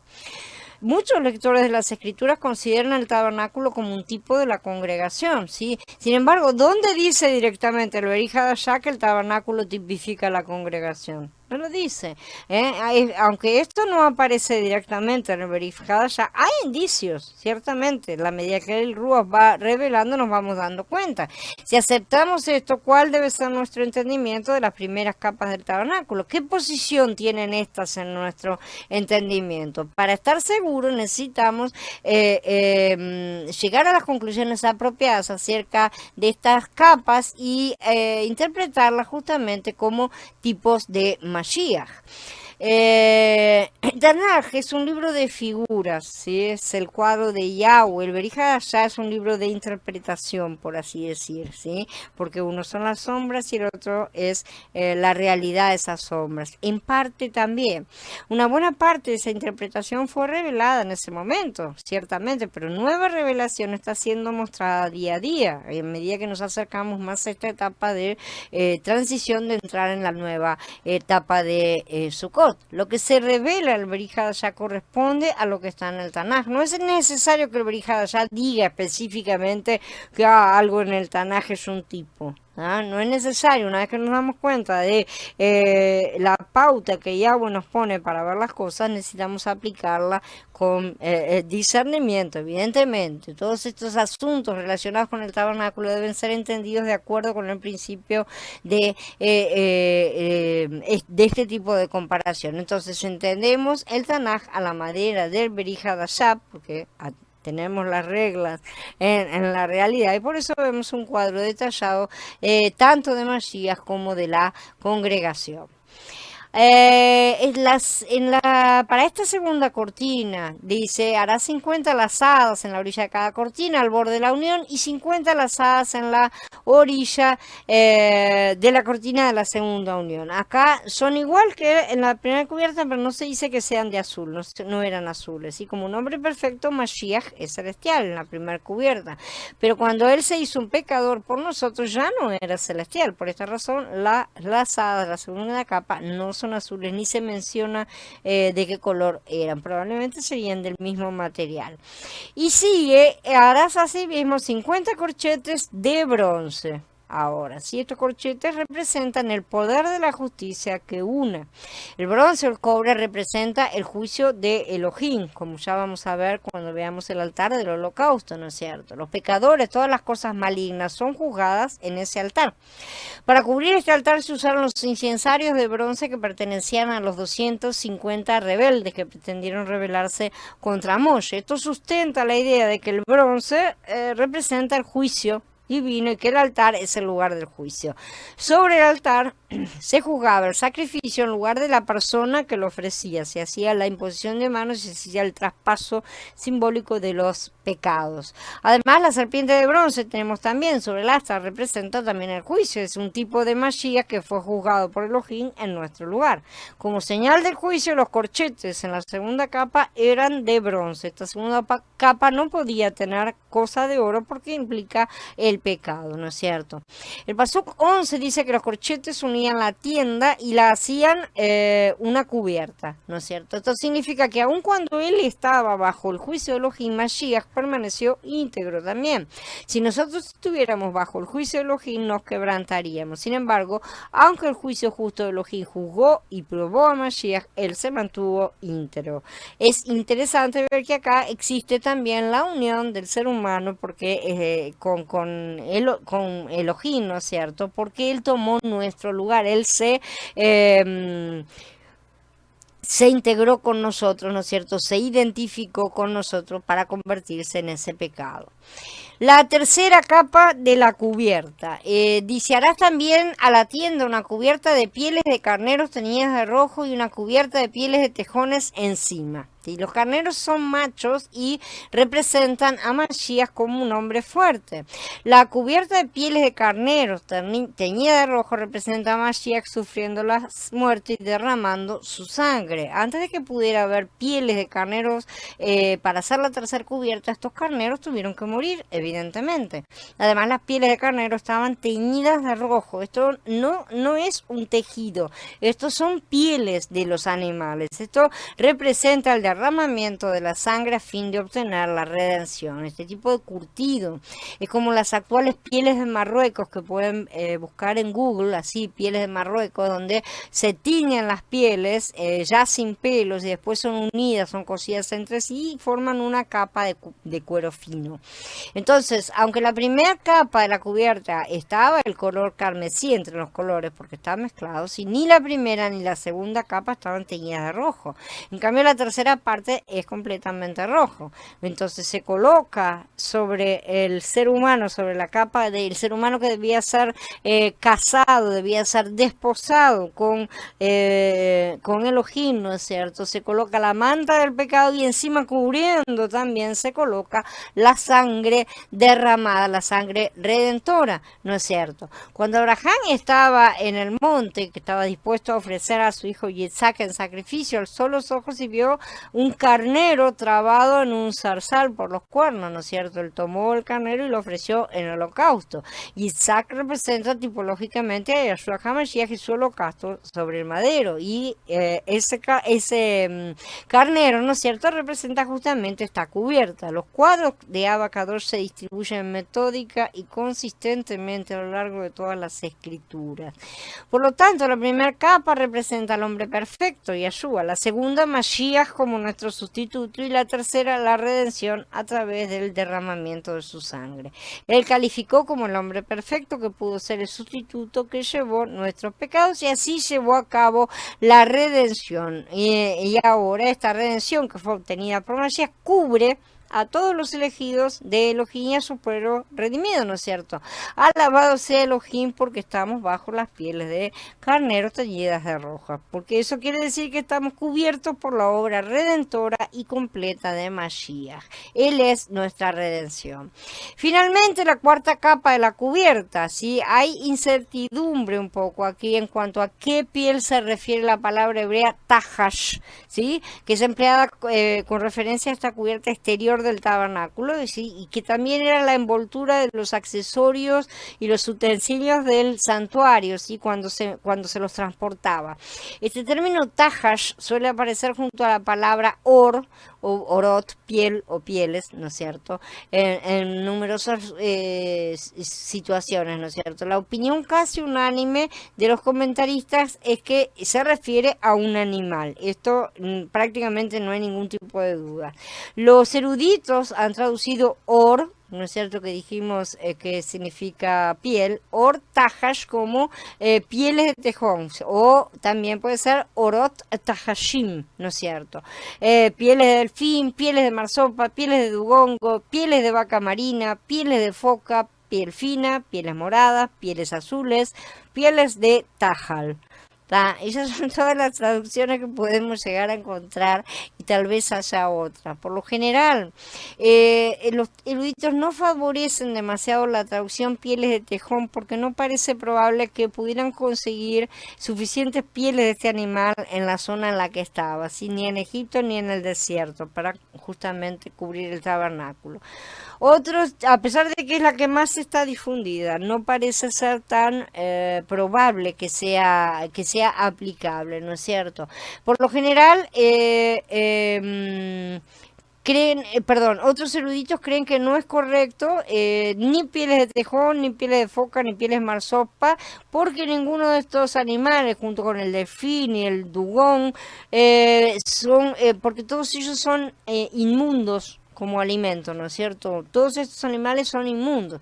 Muchos lectores de las escrituras consideran el tabernáculo como un tipo de la congregación, ¿sí? Sin embargo, ¿dónde dice directamente el Berit Hadashah que el tabernáculo tipifica la congregación? No lo dice. Aunque esto no aparece directamente en el Berit Hadashah, hay indicios, ciertamente. En la medida que el Ruach va revelando, nos vamos dando cuenta. Si aceptamos esto, ¿cuál debe ser nuestro entendimiento de las primeras capas del tabernáculo? ¿Qué posición tienen estas en nuestro entendimiento? Para estar seguros necesitamos llegar a las conclusiones apropiadas acerca de estas capas y interpretarlas justamente como tipos de Mashiach. Tanaj es un libro de figuras, ¿sí? Es el cuadro de Yahweh. El Berit Hadashah es un libro de interpretación, por así decir, ¿sí? Porque uno son las sombras y el otro es la realidad de esas sombras. En parte también. Una buena parte de esa interpretación fue revelada en ese momento, ciertamente, pero nueva revelación está siendo mostrada día a día, en medida que nos acercamos más a esta etapa de transición, de entrar en la nueva etapa de Sukkot. Lo que se revela en el Berit Hadashah corresponde a lo que está en el Tanaj. No es necesario que el Berit Hadashah diga específicamente que algo en el Tanaj es un tipo. No es necesario. Una vez que nos damos cuenta de la pauta que Yahweh nos pone para ver las cosas, necesitamos aplicarla con discernimiento, evidentemente. Todos estos asuntos relacionados con el tabernáculo deben ser entendidos de acuerdo con el principio de este tipo de comparación. Entonces entendemos el Tanaj a la manera del Berit Hadashah, porque tenemos las reglas en la realidad, y por eso vemos un cuadro detallado tanto de Mashiach como de la congregación. Para esta segunda cortina, dice, hará 50 lazadas en la orilla de cada cortina, al borde de la unión, y 50 lazadas en la orilla de la cortina de la segunda unión. Acá son igual que en la primera cubierta, pero no se dice que sean de azul, no eran azules. Y como un hombre perfecto, Mashiach es celestial en la primera cubierta. Pero cuando él se hizo un pecador por nosotros, ya no era celestial. Por esta razón, las lazadas de la segunda capa no son azules, ni se menciona de qué color eran. Probablemente serían del mismo material. Y sigue, harás así mismo 50 corchetes de bronce. Ahora, si estos corchetes representan el poder de la justicia que une. El bronce o el cobre representa el juicio de Elohim, como ya vamos a ver cuando veamos el altar del holocausto, ¿no es cierto? Los pecadores, todas las cosas malignas son juzgadas en ese altar. Para cubrir este altar se usaron los incensarios de bronce que pertenecían a los 250 rebeldes que pretendieron rebelarse contra Moshe. Esto sustenta la idea de que el bronce representa el juicio divino y que el altar es el lugar del juicio. Sobre el altar se juzgaba el sacrificio en lugar de la persona que lo ofrecía. Se hacía la imposición de manos y se hacía el traspaso simbólico de los pecados. Además, la serpiente de bronce tenemos también sobre el asta, representa también el juicio. Es un tipo de Mashiach que fue juzgado por Elohim en nuestro lugar. Como señal del juicio, los corchetes en la segunda capa eran de bronce. Esta segunda capa no podía tener cosa de oro porque implica el pecado, ¿no es cierto? El Pasuk 11 dice que los corchetes unían la tienda y la hacían una cubierta, ¿no es cierto? Esto significa que aun cuando él estaba bajo el juicio de Elohim, Mashiach permaneció íntegro también. Si nosotros estuviéramos bajo el juicio de Elohim, nos quebrantaríamos. Sin embargo, aunque el juicio justo de Elohim juzgó y probó a Mashiach, él se mantuvo íntegro. Es interesante ver que acá existe también la unión del ser humano porque con Elohim, ¿no es cierto? Porque él tomó nuestro lugar, él se integró con nosotros, ¿no es cierto? Se identificó con nosotros para convertirse en ese pecado. La tercera capa de la cubierta. Dice, harás también a la tienda una cubierta de pieles de carneros teñidas de rojo y una cubierta de pieles de tejones encima. ¿Sí? Los carneros son machos y representan a Mashiach como un hombre fuerte. La cubierta de pieles de carneros teñida de rojo representa a Mashiach sufriendo la muerte y derramando su sangre. Antes de que pudiera haber pieles de carneros para hacer la tercera cubierta, estos carneros tuvieron que morir, evidentemente. Además, las pieles de carnero estaban teñidas de rojo. Esto no es un tejido, estos son pieles de los animales. Esto representa el derramamiento de la sangre a fin de obtener la redención. Este tipo de curtido es como las actuales pieles de Marruecos que pueden buscar en Google, así, pieles de Marruecos, donde se tiñen las pieles ya sin pelos y después son unidas, son cosidas entre sí y forman una capa de cuero fino. Entonces, aunque la primera capa de la cubierta estaba el color carmesí entre los colores porque estaban mezclados, y ni la primera ni la segunda capa estaban teñidas de rojo. En cambio, la tercera parte es completamente rojo. Entonces se coloca sobre el ser humano, sobre la capa del ser humano que debía ser casado, debía ser desposado con Elohim, ¿no es cierto? Se coloca la manta del pecado y encima cubriendo también se coloca la sangre derramada, la sangre redentora, ¿no es cierto? Cuando Abraham estaba en el monte, que estaba dispuesto a ofrecer a su hijo Yitzhak en sacrificio, alzó los ojos y vio un carnero trabado en un zarzal por los cuernos, ¿no es cierto? Él tomó el carnero y lo ofreció en holocausto. Yitzhak representa tipológicamente a Yahshua HaMashiach y su holocausto sobre el madero, y ese carnero, ¿no es cierto?, representa justamente esta cubierta. Los cuadros de Abba Kadosh se distribuyen metódica y consistentemente a lo largo de todas las escrituras. Por lo tanto, la primera capa representa al hombre perfecto, Yahshua, la segunda, Mashiach como nuestro sustituto, y la tercera, la redención a través del derramamiento de su sangre. Él calificó como el hombre perfecto que pudo ser el sustituto que llevó nuestros pecados y así llevó a cabo la redención. Y ahora esta redención que fue obtenida por Mashiach cubre a todos los elegidos de Elohim y a su pueblo redimido, ¿no es cierto? Alabado sea Elohim porque estamos bajo las pieles de carneros teñidas de roja, porque eso quiere decir que estamos cubiertos por la obra redentora y completa de Mashiach. Él es nuestra redención. Finalmente, la cuarta capa de la cubierta, ¿sí? Hay incertidumbre un poco aquí en cuanto a qué piel se refiere la palabra hebrea tahash, ¿sí? Que es empleada con referencia a esta cubierta exterior del tabernáculo, ¿sí? Y que también era la envoltura de los accesorios y los utensilios del santuario, ¿sí? Cuando se los transportaba. Este término tahash suele aparecer junto a la palabra or o orot, piel o pieles, ¿no es cierto? En numerosas situaciones, ¿no es cierto? La opinión casi unánime de los comentaristas es que se refiere a un animal. Esto prácticamente no hay ningún tipo de duda. Los eruditos han traducido or, ¿no es cierto? Que dijimos que significa piel, or tahash como pieles de tejón, o también puede ser orot tahashim, ¿no es cierto? Pieles de delfín, pieles de marsopa, pieles de dugongo, pieles de vaca marina, pieles de foca, piel fina, pieles moradas, pieles azules, pieles de tajal. Esas son todas las traducciones que podemos llegar a encontrar y tal vez haya otras. Por lo general, los eruditos no favorecen demasiado la traducción pieles de tejón porque no parece probable que pudieran conseguir suficientes pieles de este animal en la zona en la que estaba, ¿sí? Ni en Egipto ni en el desierto, para justamente cubrir el tabernáculo. Otros, a pesar de que es la que más está difundida, no parece ser tan probable que sea aplicable, ¿no es cierto? Por lo general, otros eruditos creen que no es correcto ni pieles de tejón, ni pieles de foca, ni pieles de marsopa, porque ninguno de estos animales, junto con el delfín y el dugón, porque todos ellos son inmundos como alimento, ¿no es cierto? Todos estos animales son inmundos.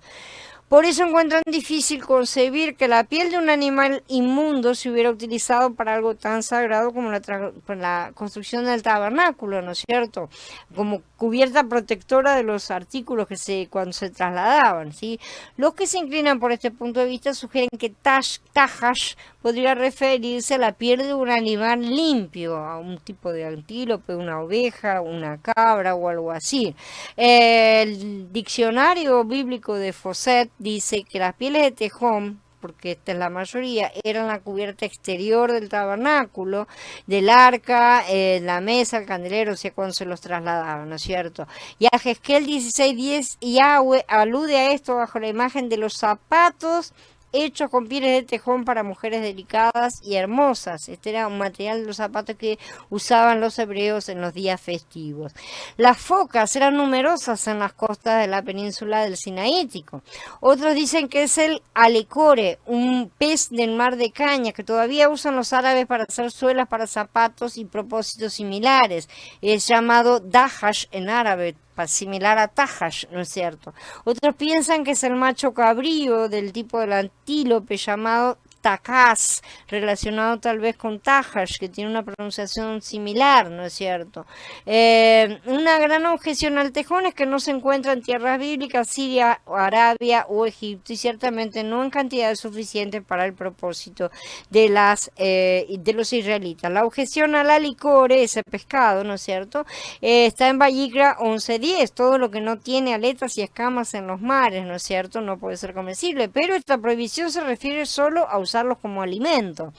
Por eso encuentran difícil concebir que la piel de un animal inmundo se hubiera utilizado para algo tan sagrado como la construcción del tabernáculo, ¿no es cierto? Como cubierta protectora de los artículos cuando se trasladaban, ¿sí? Los que se inclinan por este punto de vista sugieren que tahash podría referirse a la piel de un animal limpio, a un tipo de antílope, una oveja, una cabra o algo así. El diccionario bíblico de Fawcett dice que las pieles de tejón, porque esta es la mayoría, eran la cubierta exterior del tabernáculo, del arca, la mesa, el candelero, o sea, cuando se los trasladaban, ¿no es cierto? Y a Jezquiel 16:10, Yahweh alude a esto bajo la imagen de los zapatos hechos con pieles de tejón para mujeres delicadas y hermosas. Este era un material de los zapatos que usaban los hebreos en los días festivos. Las focas eran numerosas en las costas de la península del Sinaítico. Otros dicen que es el alecore, un pez del mar de caña que todavía usan los árabes para hacer suelas para zapatos y propósitos similares. Es llamado dahash en árabe, similar a tahash, ¿no es cierto? Otros piensan que es el macho cabrío del tipo del antílope llamado takaz, relacionado tal vez con tahash, que tiene una pronunciación similar, ¿no es cierto? Una gran objeción al tejón es que no se encuentra en tierras bíblicas, Siria, Arabia o Egipto, y ciertamente no en cantidades suficientes para el propósito de los israelitas. La objeción al alicore, ese pescado, ¿no es cierto? Está en Vayikra 11:10, todo lo que no tiene aletas y escamas en los mares, ¿no es cierto? No puede ser comestible, pero esta prohibición se refiere solo a usarlos como alimento.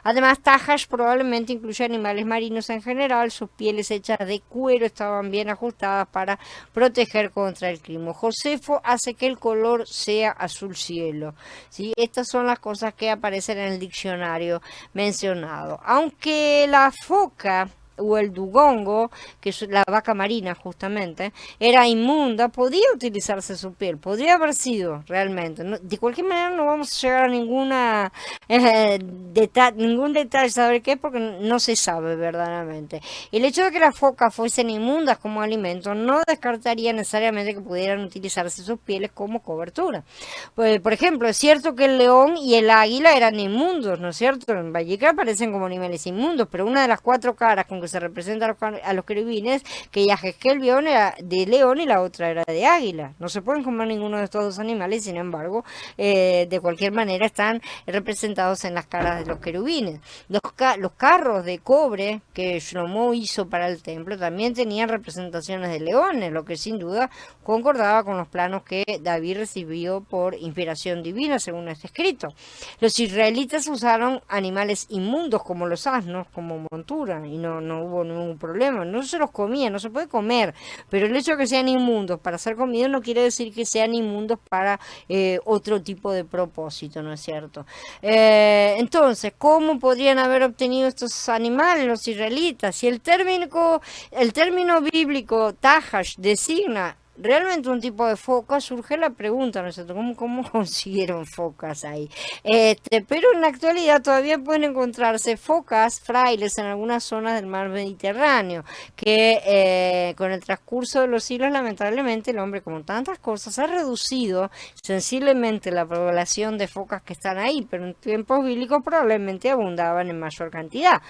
Además, tahash probablemente incluye animales marinos en general. Sus pieles hechas de cuero estaban bien ajustadas para proteger contra el clima. Josefo hace que el color sea azul cielo, ¿sí? Estas son las cosas que aparecen en el diccionario mencionado. Aunque la foca o el dugongo, que es la vaca marina justamente, era inmunda, podía utilizarse su piel, podría haber sido realmente. De cualquier manera no vamos a llegar a ningún detalle, saber qué, porque no se sabe verdaderamente. El hecho de que las focas fuesen inmundas como alimento no descartaría necesariamente que pudieran utilizarse sus pieles como cobertura. Pues, por ejemplo, es cierto que el león y el águila eran inmundos, ¿no es cierto? En Vallecas aparecen como animales inmundos, pero una de las 4 caras con que se representa a los querubines, que Yahezkel vio era de león y la otra era de águila. No se pueden comer ninguno de estos dos animales, sin embargo, de cualquier manera están representados en las caras de los querubines. Los carros de cobre que Shlomo hizo para el templo también tenían representaciones de leones, lo que sin duda concordaba con los planos que David recibió por inspiración divina, según está escrito. Los israelitas usaron animales inmundos como los asnos, como montura, y no hubo ningún problema. No se los comía, no se puede comer, pero el hecho de que sean inmundos para ser comidos no quiere decir que sean inmundos para otro tipo de propósito, ¿no es cierto? Entonces, ¿cómo podrían haber obtenido estos animales los israelitas? Si el término bíblico Tahash designa realmente un tipo de foca, surge la pregunta, ¿no es cierto? ¿Cómo consiguieron focas ahí? Pero en la actualidad todavía pueden encontrarse focas frailes en algunas zonas del mar Mediterráneo, que con el transcurso de los siglos, lamentablemente, el hombre, como tantas cosas, ha reducido sensiblemente la población de focas que están ahí, pero en tiempos bíblicos probablemente abundaban en mayor cantidad.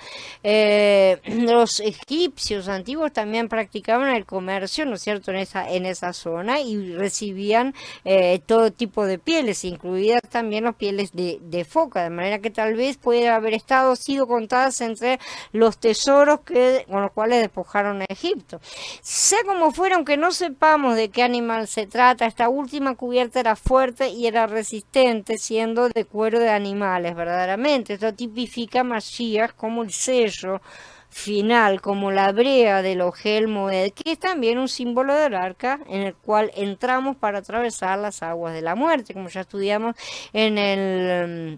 Los egipcios antiguos también practicaban el comercio, ¿no es cierto?, en esa zona, y recibían todo tipo de pieles, incluidas también las pieles de foca, de manera que tal vez puede haber sido contadas entre los tesoros con los cuales despojaron a Egipto. Sea como fuera, aunque no sepamos de qué animal se trata, esta última cubierta era fuerte y era resistente, siendo de cuero de animales, verdaderamente. Esto tipifica a Mashiach como el sello final, como la brea del Ohel Moed, que es también un símbolo del arca en el cual entramos para atravesar las aguas de la muerte, como ya estudiamos en el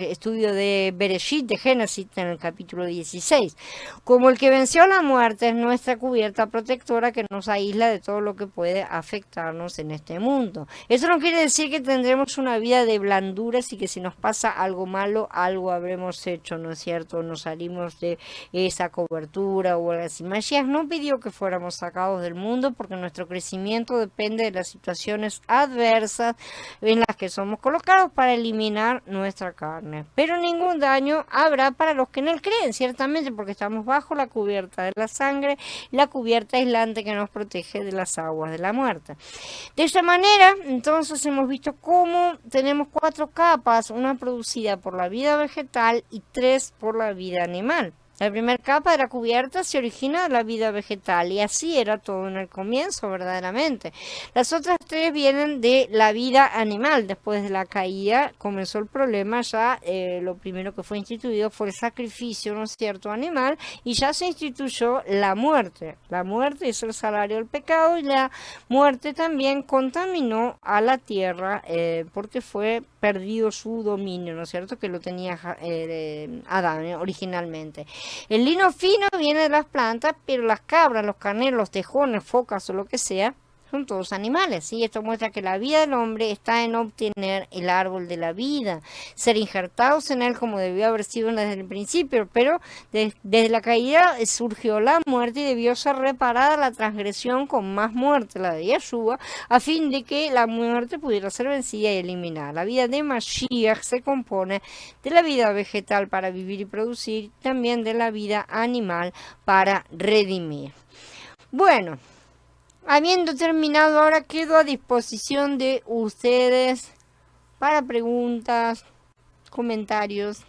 estudio de Bereshit, de Génesis, en el capítulo 16. Como el que venció la muerte es nuestra cubierta protectora que nos aísla de todo lo que puede afectarnos en este mundo. Eso no quiere decir que tendremos una vida de blanduras y que si nos pasa algo malo, algo habremos hecho, ¿no es cierto? Nos salimos de esa cobertura o algo así. Mashiach no pidió que fuéramos sacados del mundo, porque nuestro crecimiento depende de las situaciones adversas en las que somos colocados para eliminar nuestra carne. Pero ningún daño habrá para los que en él creen, ciertamente, porque estamos bajo la cubierta de la sangre, la cubierta aislante que nos protege de las aguas de la muerte. De esta manera, entonces, hemos visto cómo tenemos 4 capas, una producida por la vida vegetal y 3 por la vida animal. La primera capa de la cubierta se origina de la vida vegetal, y así era todo en el comienzo, verdaderamente. Las otras 3 vienen de la vida animal. Después de la caída comenzó el problema, ya lo primero que fue instituido fue el sacrificio, ¿no es cierto?, animal, y ya se instituyó la muerte. La muerte es el salario del pecado, y la muerte también contaminó a la tierra porque fue perdido su dominio, ¿no es cierto?, que lo tenía Adán originalmente. El lino fino viene de las plantas, pero las cabras, los carneros, los tejones, focas o lo que sea, son todos animales, ¿sí? Esto muestra que la vida del hombre está en obtener el árbol de la vida, ser injertados en él como debió haber sido desde el principio, pero desde la caída surgió la muerte y debió ser reparada la transgresión con más muerte, la de Yeshua, a fin de que la muerte pudiera ser vencida y eliminada. La vida de Mashiach se compone de la vida vegetal para vivir y producir, también de la vida animal para redimir. Bueno, habiendo terminado, ahora quedo a disposición de ustedes para preguntas, comentarios.